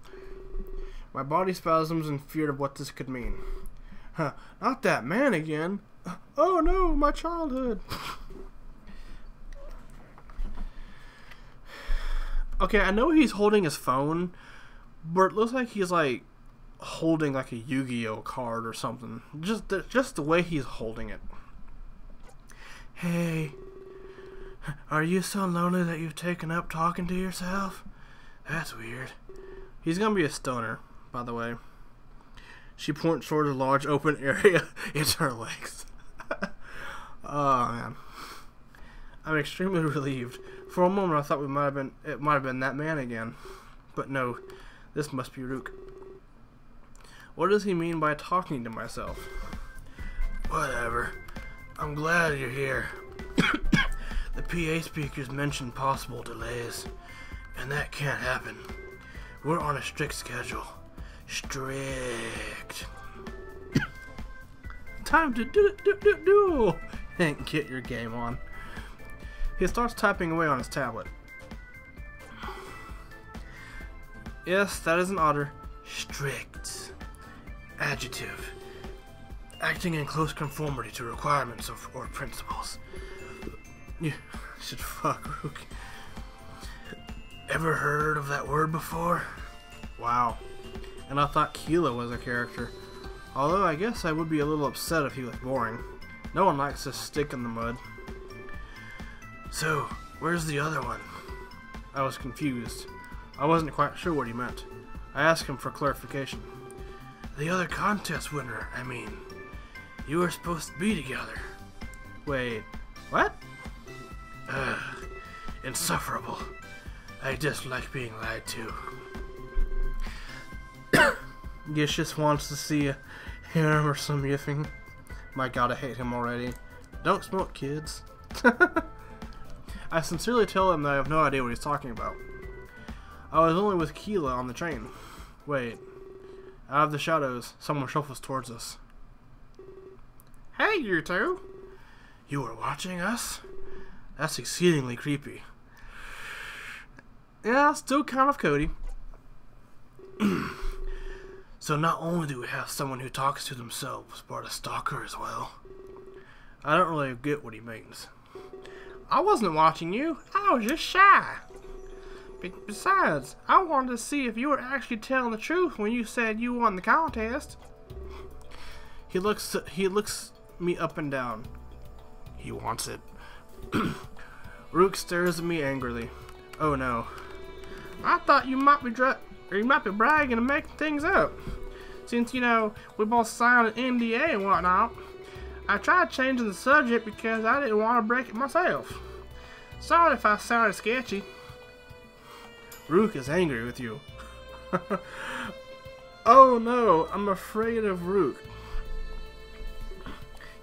My body spasms in fear of what this could mean. Not that man again. Oh no, my childhood. Okay, I know he's holding his phone, but it looks like he's like holding like a Yu-Gi-Oh card or something. Just the way he's holding it. Hey, are you so lonely that you've taken up talking to yourself? That's weird. He's gonna be a stoner, by the way. She points towards a large open area. It's her legs. Oh man, I'm extremely relieved. For a moment, I thought it might have been that man again, but no, this must be Rook. What does he mean by talking to myself? Whatever. I'm glad you're here. The PA speakers mentioned possible delays, and that can't happen. We're on a strict schedule. Strict. Time to do and get your game on. He starts typing away on his tablet. Yes, that is an order. Strict. Adjective. Acting in close conformity to requirements or principles. You should fuck Rook. Ever heard of that word before? Wow. And I thought Keela was a character. Although I guess I would be a little upset if he was boring. No one likes to stick in the mud. So, where's the other one? I was confused. I wasn't quite sure what he meant. I asked him for clarification. The other contest winner, I mean. You were supposed to be together. Wait, what? Ugh, insufferable. I dislike being lied to. Guess just wants to see him or some yiffing. My god, I hate him already. Don't smoke, kids. I sincerely tell him that I have no idea what he's talking about. I was only with Keela on the train. Wait. Out of the shadows, someone shuffles towards us. Hey, you two! You were watching us? That's exceedingly creepy. Yeah, still kind of Cody. So not only do we have someone who talks to themselves, but a stalker as well. I don't really get what he means. I wasn't watching you. I was just shy. Besides, I wanted to see if you were actually telling the truth when you said you won the contest. He looks me up and down. He wants it. Rook stares at me angrily. Oh no. I thought you might be bragging and making things up. Since, you know, we both signed an NDA and whatnot. I tried changing the subject because I didn't want to break it myself. Sorry if I sounded sketchy. Rook is angry with you. Oh no, I'm afraid of Rook.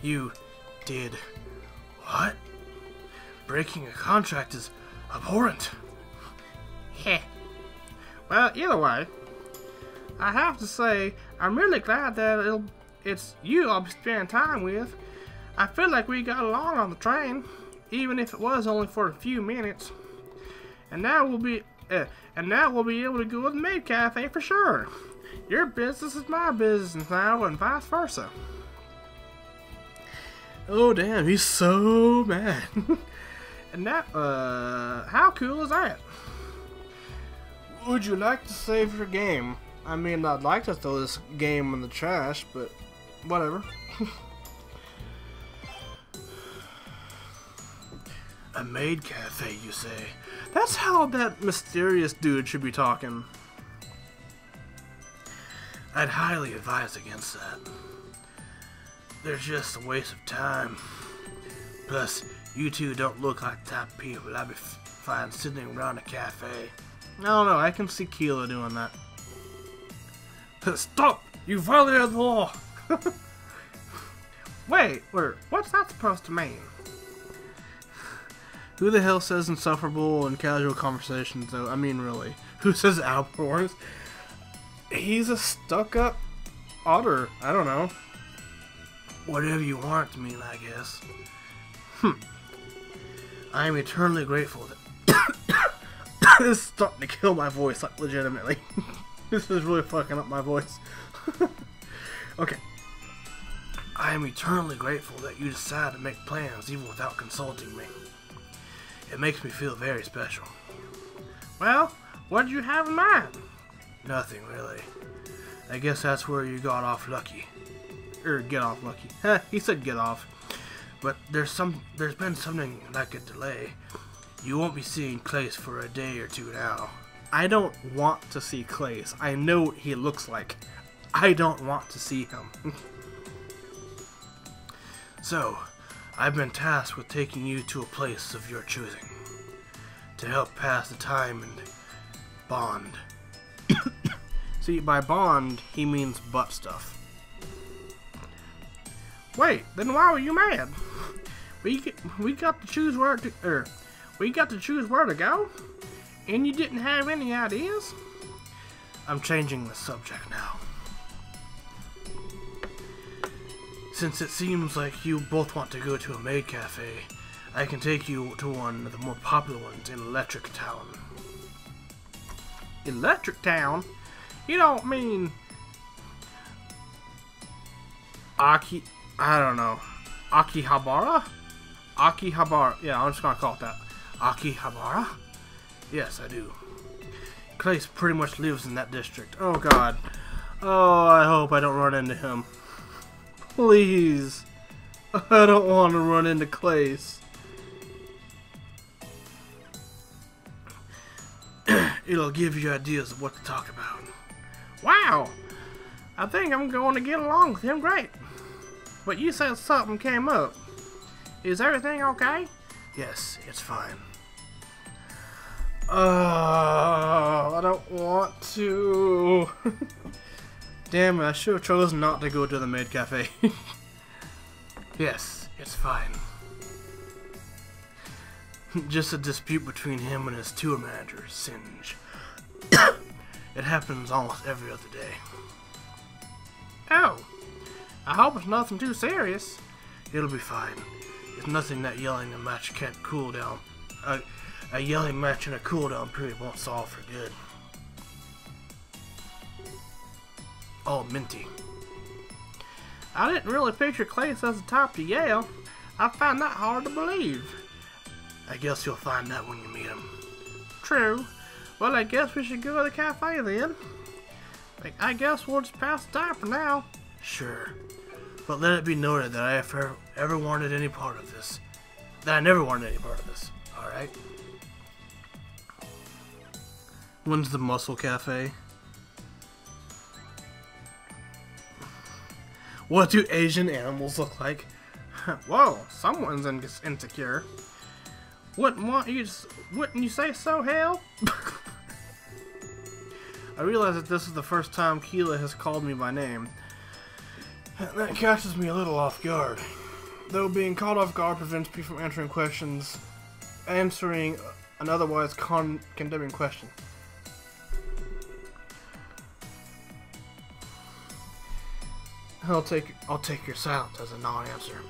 You did what? Breaking a contract is abhorrent. Heh. Well, either way, I have to say, I'm really glad that it's you I'll be spending time with. I feel like we got along on the train, even if it was only for a few minutes. And now we'll be able to go to the Maid Cafe for sure. Your business is my business now, and vice versa. Oh damn, he's so mad. And that, how cool is that? Would you like to save your game? I mean, I'd like to throw this game in the trash, but whatever. A maid cafe, you say? That's how that mysterious dude should be talking. I'd highly advise against that. They're just a waste of time. Plus, you two don't look like the type of people I'd be fine sitting around a cafe. I don't know, I can see Keela doing that. Stop! You violated the law! Wait, what's that supposed to mean? Who the hell says insufferable in casual conversations, though? I mean, really. Who says outdoors? He's a stuck-up otter. I don't know. Whatever you want to mean, I guess. I am eternally grateful that... This is starting to kill my voice, like, legitimately. This is really fucking up my voice. Okay. I am eternally grateful that you decided to make plans even without consulting me. It makes me feel very special. Well, what did you have in mind? Nothing, really. I guess that's where you got off lucky. Get off lucky. He said get off. But there's been something like a delay. You won't be seeing Clace for a day or two now. I don't want to see Clace. I know what he looks like. I don't want to see him. So, I've been tasked with taking you to a place of your choosing. To help pass the time and bond. See, by bond, he means butt stuff. Wait, then why were you mad? We got to choose where to go? And you didn't have any ideas? I'm changing the subject now. Since it seems like you both want to go to a maid cafe, I can take you to one of the more popular ones in Electric Town. Electric Town? You don't mean... I don't know. Akihabara? Akihabara. Yeah, I'm just gonna call it that. Akihabara? Yes, I do. Clace pretty much lives in that district. Oh god. Oh, I hope I don't run into him. Please. I don't want to run into Clace. It'll give you ideas of what to talk about. Wow! I think I'm going to get along with him great. But you said something came up. Is everything okay? Yes, it's fine. I don't want to. Damn it, I should have chosen not to go to the maid cafe. Yes, it's fine. Just a dispute between him and his tour manager, Singe. It happens almost every other day. Oh, I hope it's nothing too serious. It'll be fine. It's nothing that yelling a match can't cool down. A yelling match in a cooldown period won't solve for good. Oh, minty. I didn't really picture Clace as the type to yell. I found that hard to believe. I guess you'll find that when you meet him. True. Well, I guess we should go to the cafe then. I guess we'll just pass the time for now. Sure. But let it be noted that I have ever wanted any part of this. That I never wanted any part of this. Alright? When's the Muscle Cafe? What do Asian animals look like? Whoa, someone's insecure. Wouldn't you say so, Hale? I realize that this is the first time Keela has called me by name. That catches me a little off guard. Though being caught off guard prevents me from answering an otherwise condemning question. I'll take your silence as a non-answer.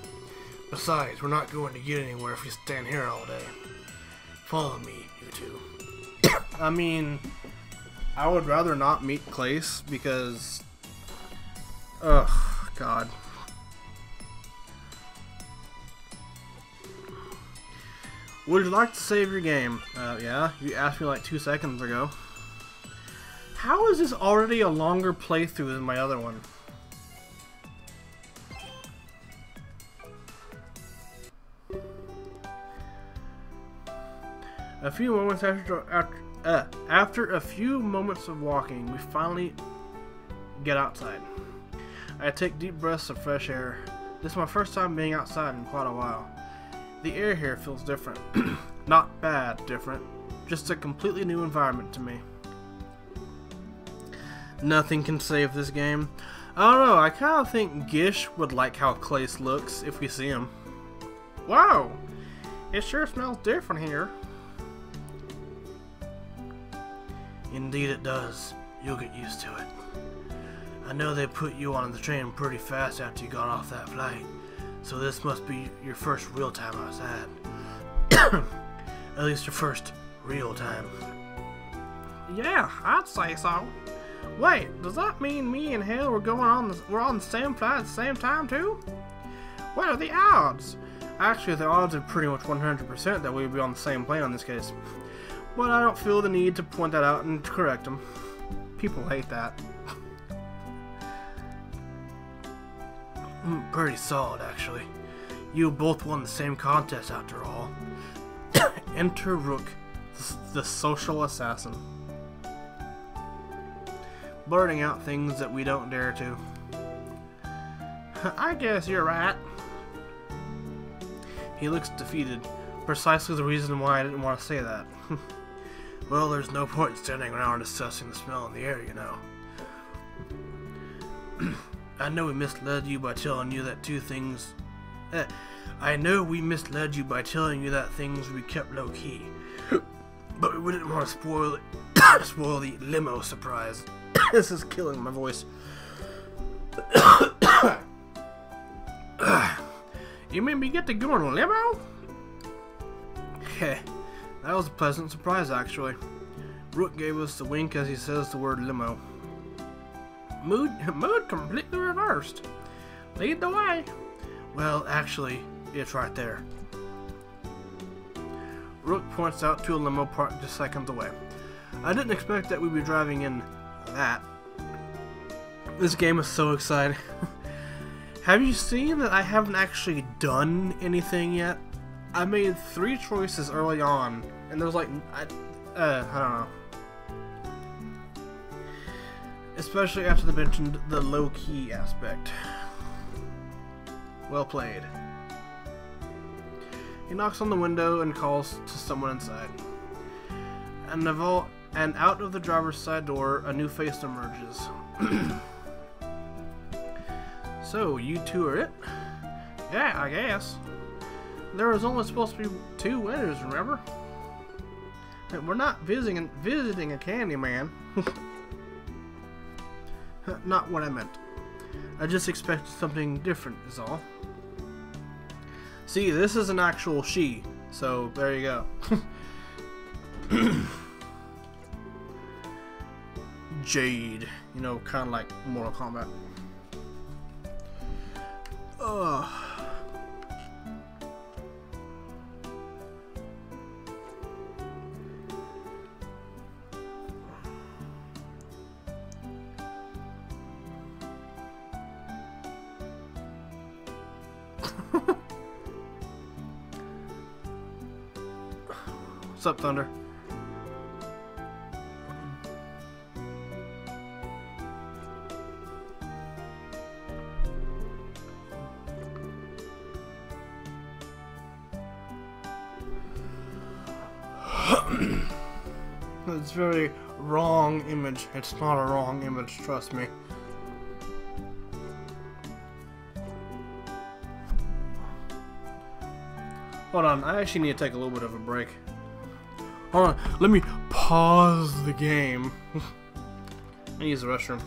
Besides, we're not going to get anywhere if we stand here all day. Follow me, you two. I mean, I would rather not meet Clace because... ugh, God. Would you like to save your game? Yeah, you asked me like 2 seconds ago. How is this already a longer playthrough than my other one? A few moments after a few moments of walking, we finally get outside. I take deep breaths of fresh air. This is my first time being outside in quite a while. The air here feels different. Not bad different. Just a completely new environment to me. Nothing can save this game. I don't know, I kind of think Gish would like how Clace looks if we see him. Wow! It sure smells different here. Indeed it does. You'll get used to it. I know they put you on the train pretty fast after you got off that flight, so this must be your first real time outside. At least your first real time. Yeah, I'd say so. Wait, does that mean me and Hale we're on the same flight at the same time too? What are the odds? Actually, the odds are pretty much 100% that we'd be on the same plane in this case. But I don't feel the need to point that out and correct them. People hate that. Pretty solid, actually. You both won the same contest after all. Enter Rook, the social assassin. Blurting out things that we don't dare to. I guess you're right. He looks defeated. Precisely the reason why I didn't want to say that. Well, there's no point standing around assessing the smell in the air, you know. I know we misled you by telling you that things would be kept low key, but we didn't want to spoil the limo surprise. This is killing my voice. You made me get to go in a limo? Heh. That was a pleasant surprise, actually. Rook gave us the wink as he says the word limo. Mood completely reversed. Lead the way. Well, actually, it's right there. Rook points out to a limo parked just seconds away. I didn't expect that we'd be driving in that. This game is so exciting. Have you seen that I haven't actually done anything yet? I made 3 choices early on, and there's like, I don't know. Especially after they mentioned the low-key aspect. Well played. He knocks on the window and calls to someone inside. And out of the driver's side door, a new face emerges. So, you two are it? Yeah, I guess. There was only supposed to be 2 winners, remember? We're not visiting a candy man. Not what I meant. I just expected something different is all. See, this is an actual she, so there you go. Jade, you know, kind of like Mortal Kombat. Ugh. What's up, Thunder? It's a very wrong image. It's not a wrong image, trust me. Hold on, I actually need to take a little bit of a break. Hold on, let me pause the game. I use the restroom.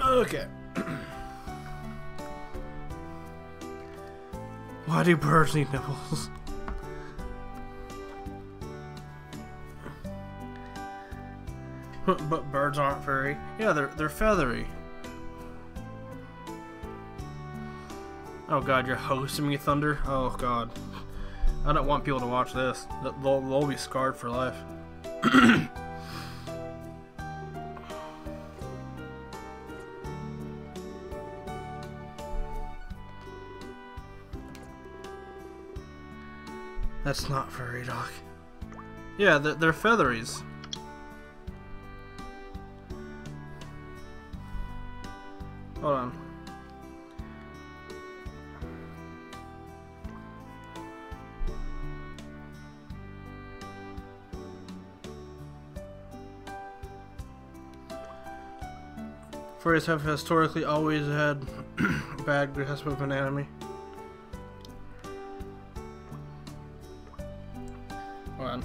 Okay. Why do birds need nipples? But birds aren't furry. Yeah, they're feathery. Oh god, you're hosting me, Thunder? Oh god. I don't want people to watch this. They'll be scarred for life. That's not furry, Doc. Yeah, they're featheries. Hold on. Furries have historically always had bad grasp of anatomy. Hold on.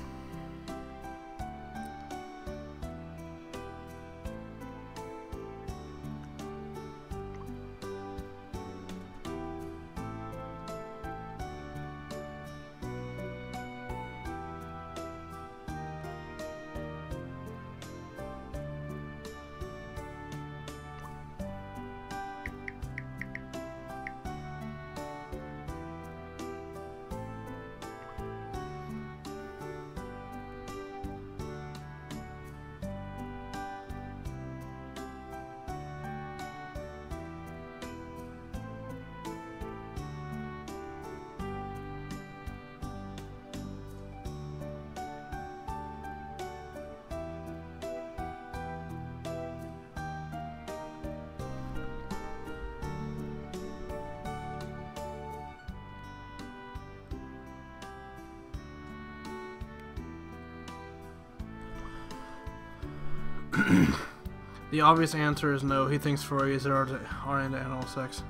The obvious answer is no. He thinks furries are into anal sex.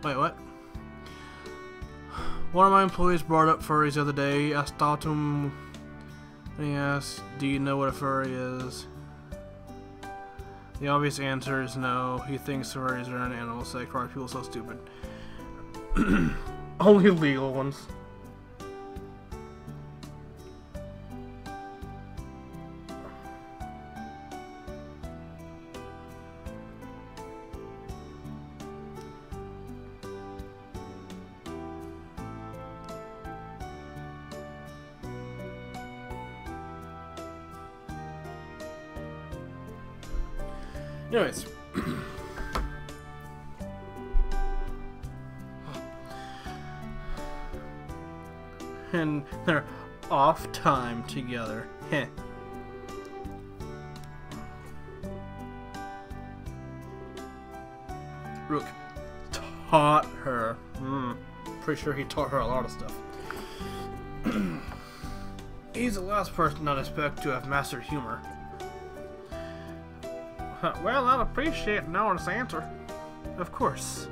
Wait, what? One of my employees brought up furries the other day. I stopped him and he asked, "Do you know what a furry is?" The obvious answer is no. He thinks furries are into animal sex. Why are people so stupid? Only legal ones. Anyways. And they're off time together. Heh. Rook taught her. Pretty sure he taught her a lot of stuff. He's the last person I'd expect to have mastered humor. Well, I'd appreciate an honest answer. Of course.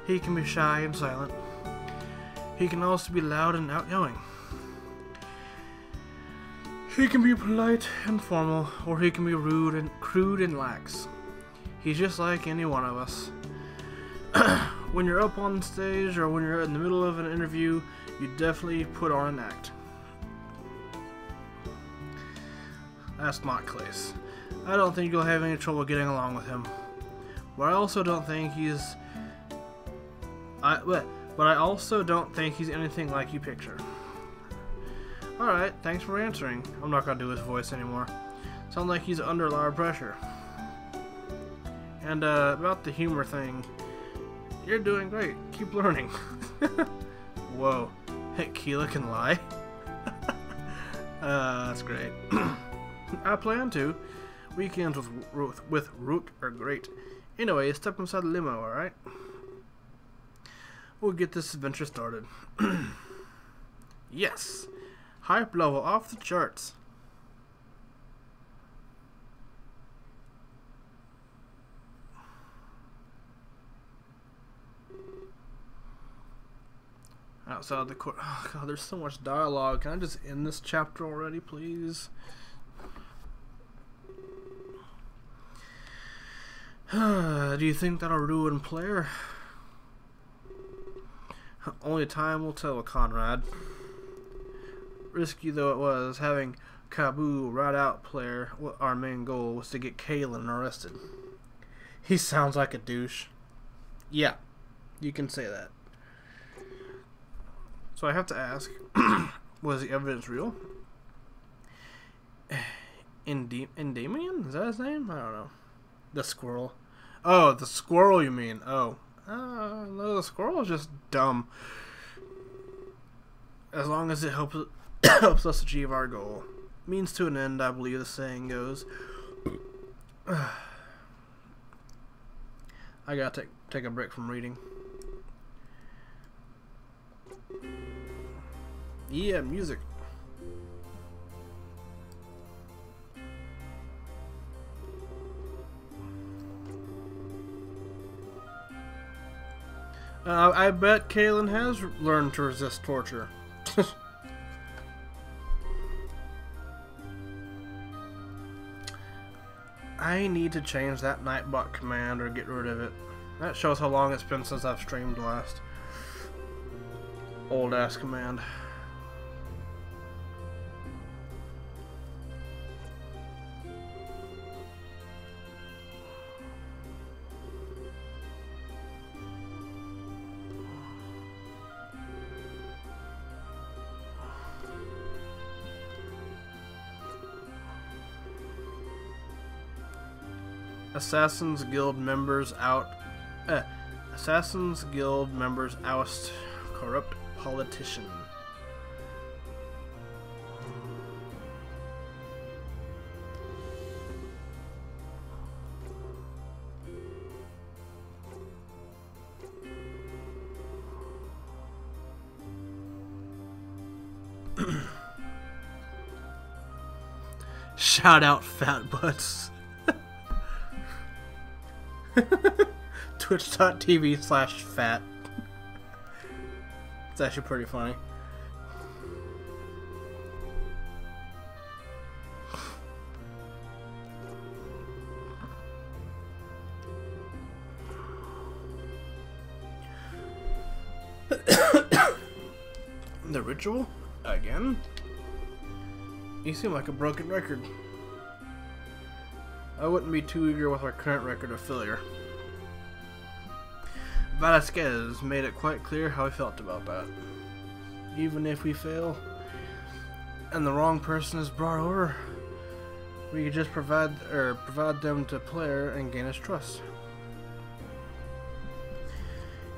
He can be shy and silent. He can also be loud and outgoing. He can be polite and formal, or he can be rude and crude and lax. He's just like any one of us. When you're up on stage or when you're in the middle of an interview, you definitely put on an act. That's not Clace. I don't think you'll have any trouble getting along with him. But I also don't think he's... But I also don't think he's anything like you picture. Alright, thanks for answering. I'm not gonna do his voice anymore. Sounds like he's under a lot of pressure. And about the humor thing, you're doing great. Keep learning. Whoa. Hey, Keela can lie? That's great. I plan to. Weekends with Rook are great. Anyway, step inside the limo, alright? We'll get this adventure started. Yes! Hype level off the charts. Outside the court. Oh god, there's so much dialogue. Can I just end this chapter already, please? Do you think that'll ruin Player? Only time will tell, Conrad. Risky though it was, having Kaboo rat out Player, our main goal was to get Kalen arrested. He sounds like a douche. Yeah, you can say that. So I have to ask, was the evidence real? Endymion? Is that his name? I don't know. The squirrel. Oh, the squirrel you mean. Oh. No, the squirrel is just dumb. as long as it helps helps us achieve our goal. Means to an end, I believe the saying goes. I gotta take a break from reading. Yeah, music. I bet Kaylen has learned to resist torture. I need to change that Nightbot command or get rid of it. That shows how long it's been since I've streamed last. Old ass command. Assassin's Guild members Assassin's Guild members oust corrupt politician. Shout out fat butts. Twitch.tv/fat. It's actually pretty funny. The ritual? Again? You seem like a broken record. I wouldn't be too eager with our current record of failure. Velasquez made it quite clear how he felt about that. Even if we fail, and the wrong person is brought over, we could just provide them to player and gain his trust.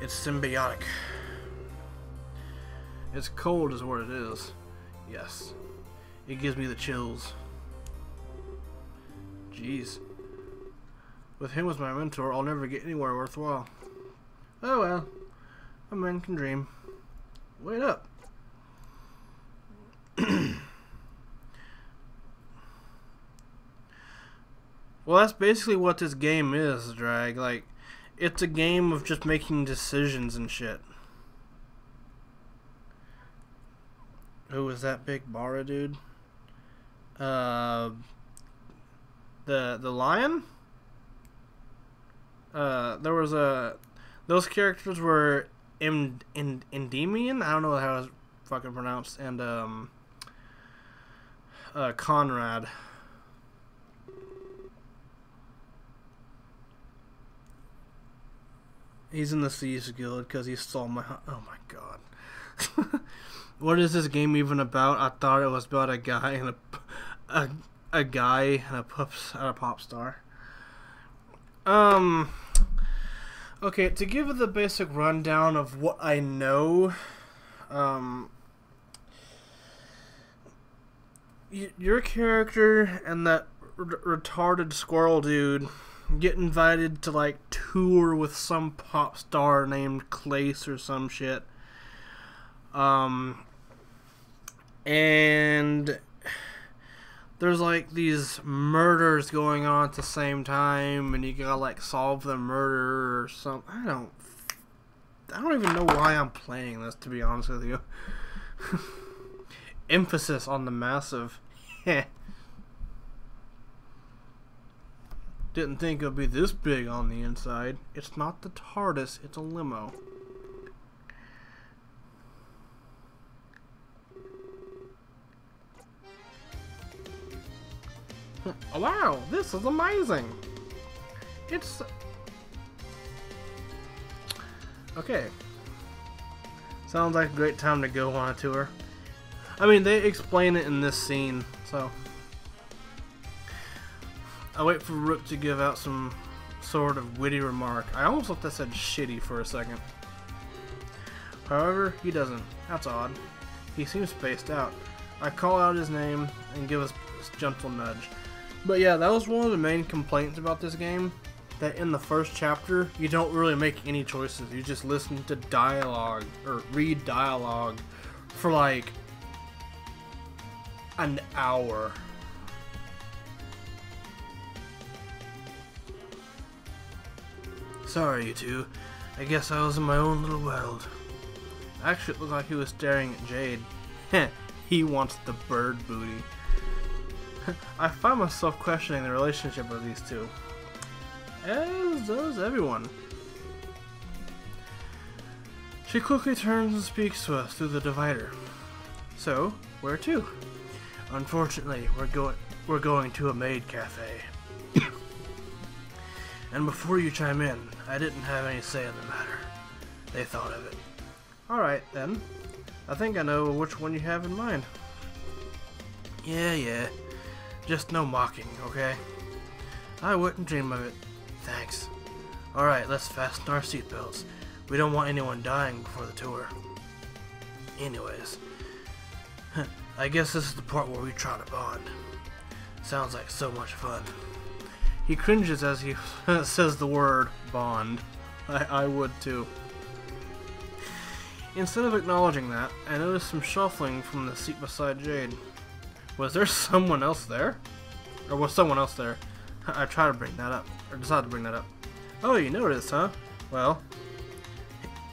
It's symbiotic. It's cold is what it is. Yes. It gives me the chills. Jeez. With him as my mentor, I'll never get anywhere worthwhile. Oh well. A man can dream. Wait up. Well, that's basically what this game is, Drag. Like, it's a game of just making decisions and shit. Who was that big Bara dude? The lion? There was those characters were Endymion? I don't know how it's fucking pronounced, and Conrad. He's in the Thieves Guild because he stole my... Oh my god. What is this game even about? I thought it was about a guy and a guy and a pop star. Okay, to give the basic rundown of what I know, your character and that retarded squirrel dude get invited to like tour with some pop star named Clace or some shit. And there's like these murders going on at the same time, and you gotta like solve the murder or something. I don't even know why I'm playing this, to be honest with you. Emphasis on the massive. Didn't think it would be this big on the inside. It's not the TARDIS, it's a limo. Wow, this is amazing. It's... Okay. Sounds like a great time to go on a tour. I mean, they explain it in this scene, so... I'll wait for Rook to give out some sort of witty remark. I almost thought that said shitty for a second. However, he doesn't. That's odd. He seems spaced out. I call out his name and give a gentle nudge. But yeah, that was one of the main complaints about this game. That in the first chapter, you don't really make any choices. You just listen to dialogue, or read dialogue, for like an hour. Sorry, you two. I guess I was in my own little world. Actually, it looked like he was staring at Jade. Heh, he wants the bird booty. I find myself questioning the relationship of these two. As does everyone. She quickly turns and speaks to us through the divider. So, where to? Unfortunately, we're going to a maid cafe. And before you chime in, I didn't have any say in the matter. They thought of it. Alright then. I think I know which one you have in mind. Yeah. Just no mocking, okay? I wouldn't dream of it. Thanks. Alright, let's fasten our seatbelts. We don't want anyone dying before the tour. Anyways. I guess this is the part where we try to bond. Sounds like so much fun. He cringes as he says the word bond. I would too. Instead of acknowledging that, I noticed some shuffling from the seat beside Jade. Was there someone else there? Or was someone else there? I tried to bring that up. Or decided to bring that up. Oh, you noticed, huh? Well,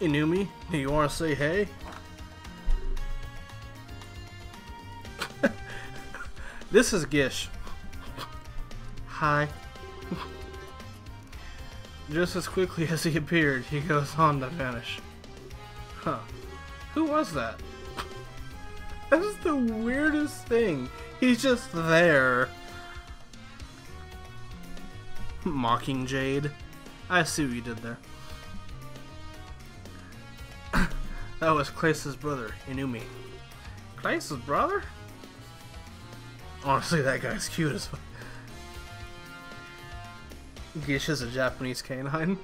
Inumi, you want to say hey? This is Gish. Hi. Just as quickly as he appeared, he goes on to vanish. Huh. Who was that? That is the weirdest thing. He's just there. Mocking Jade. I see what you did there. That was Clace's brother, Inumi. Clace's brother? Honestly, that guy's cute as fuck. Gish is a Japanese canine.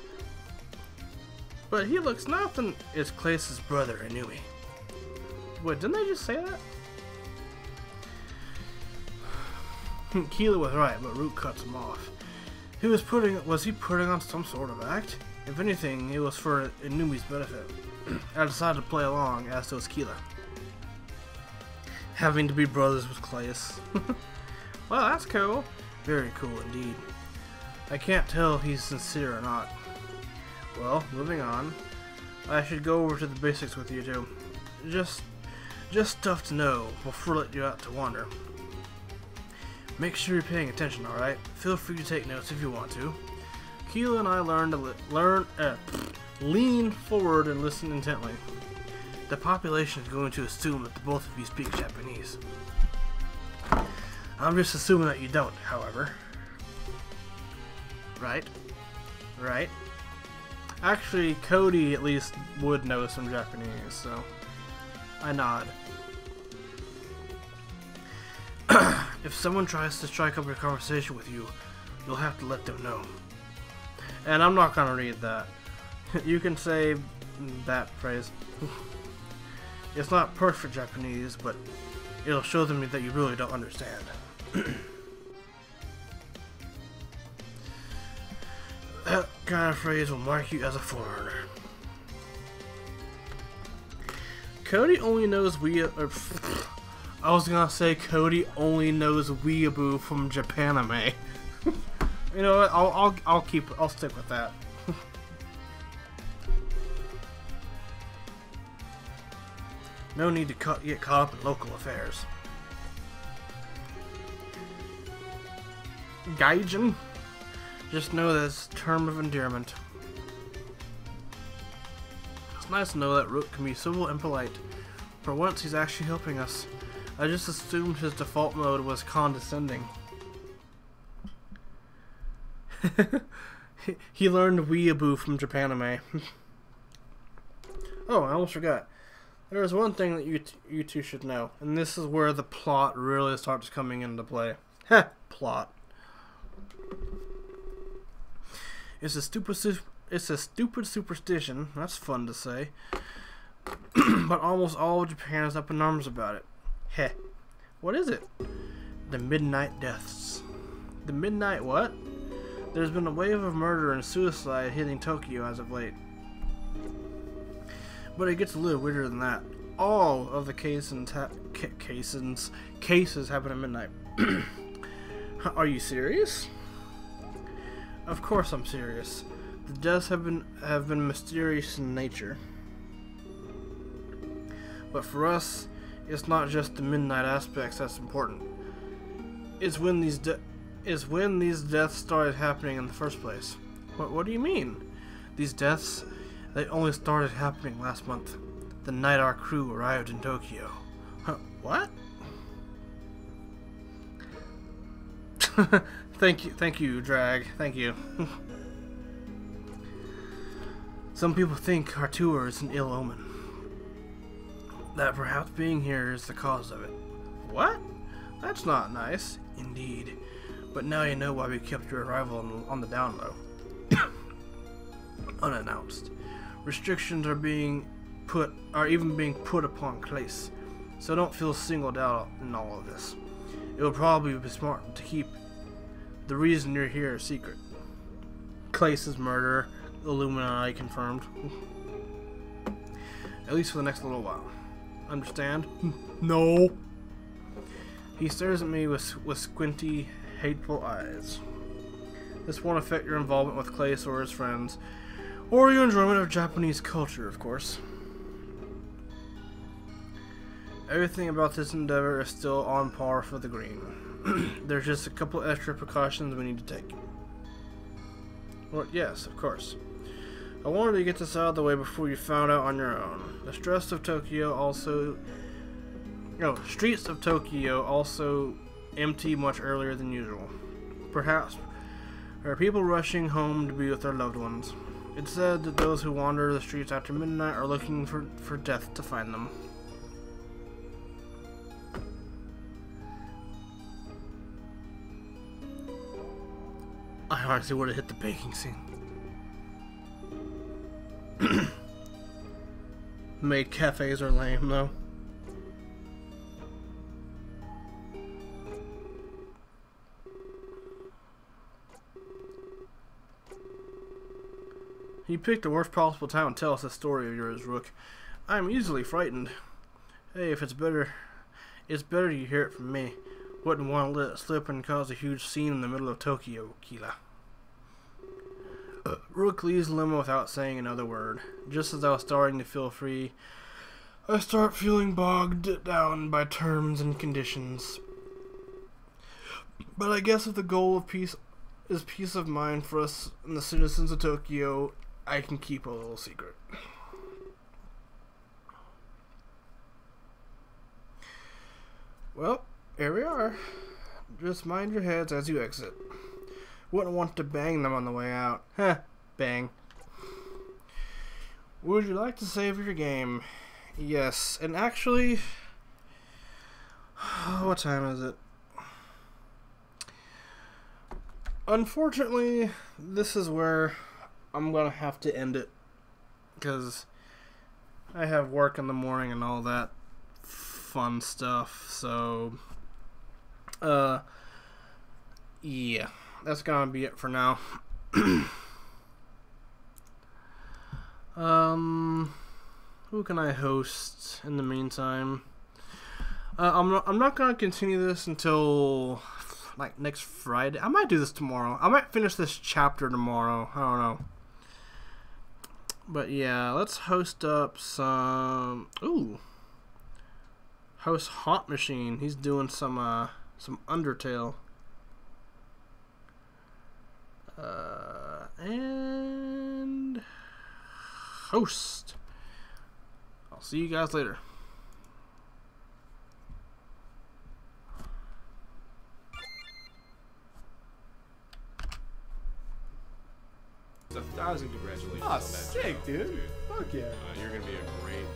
But he looks nothing. It's Clace's brother, Inumi. Wait, didn't they just say that? Keela was right, but Root cuts him off. Was he putting on some sort of act? If anything, it was for Inumi's benefit. I decided to play along, as does Keela. Having to be brothers with Clace. Well, that's cool. Very cool indeed. I can't tell if he's sincere or not. Well, moving on. I should go over to the basics with you two. Just stuff to know before I let you out to wander. Make sure you're paying attention, alright? Feel free to take notes if you want to. Keela and I lean forward and listen intently. The population is going to assume that the both of you speak Japanese. I'm just assuming that you don't, however. Right? Actually, Cody at least would know some Japanese, so I nod. If someone tries to strike up a conversation with you, you'll have to let them know. And I'm not gonna read that. You can say that phrase. It's not perfect Japanese, but it'll show them that you really don't understand. That kind of phrase will mark you as a foreigner. Cody only knows I was gonna say Cody only knows weeaboo from Japanime. You know what? I'll stick with that. No need to get caught up in local affairs. Gaijin? Just know that it's a term of endearment. It's nice to know that Root can be civil and polite. For once, he's actually helping us. I just assumed his default mode was condescending. He learned weeaboo from Japanime. Oh, I almost forgot. There's one thing that you two should know, and this is where the plot really starts coming into play. Heh, plot. It's a stupid superstition. That's fun to say. but almost all of Japan is up in arms about it. Heh. What is it? The Midnight Deaths. The Midnight what? There's been a wave of murder and suicide hitting Tokyo as of late. But it gets a little weirder than that. All of the cases happen at midnight. Are you serious? Of course I'm serious. The deaths have been mysterious in nature. But for us, it's not just the midnight aspects that's important. It's when these deaths started happening in the first place. What do you mean? These deaths, they only started happening last month, the night our crew arrived in Tokyo. What? Thank you, Drag. Thank you. Some people think our tour is an ill omen. That perhaps being here is the cause of it. What? That's not nice. Indeed. But now you know why we kept your arrival on the down low. Unannounced. Restrictions are even being put upon Clace, so don't feel singled out in all of this. It would probably be smart to keep the reason you're here a secret. Clace's murder, Illuminati confirmed. At least for the next little while. Understand? No. He stares at me with squinty, hateful eyes. This won't affect your involvement with Clace or his friends, or your enjoyment of Japanese culture, of course. Everything about this endeavor is still on par for the green. There's just a couple extra precautions we need to take. Well, yes, of course. I wanted to get this out of the way before you found out on your own. The streets of Tokyo also empty much earlier than usual. Perhaps there are people rushing home to be with their loved ones. It's said that those who wander the streets after midnight are looking for death to find them. I honestly would have hit the baking scene. Maid cafes are lame, though. You picked the worst possible time to tell us this story of yours, Rook. I am easily frightened. Hey, if it's better you hear it from me. Wouldn't want to let it slip and cause a huge scene in the middle of Tokyo, Kila. Rook leaves the limo without saying another word. Just as I was starting to feel free, I start feeling bogged down by terms and conditions. But I guess if the goal of peace is peace of mind for us and the citizens of Tokyo, I can keep a little secret. Well, here we are. Just mind your heads as you exit. Wouldn't want to bang them on the way out. Heh, bang. Would you like to save your game? Yes, and actually... what time is it? Unfortunately, this is where I'm gonna have to end it. Because I have work in the morning and all that fun stuff, so... yeah. That's gonna be it for now. Who can I host in the meantime? I'm not gonna continue this until like next Friday. I might do this tomorrow. I might finish this chapter tomorrow. I don't know. But yeah, let's host up some. Ooh, host Hot Machine. He's doing some Undertale. And host. I'll see you guys later. A thousand congratulations Oh, on that sick, job, dude. Fuck yeah. You're gonna be a great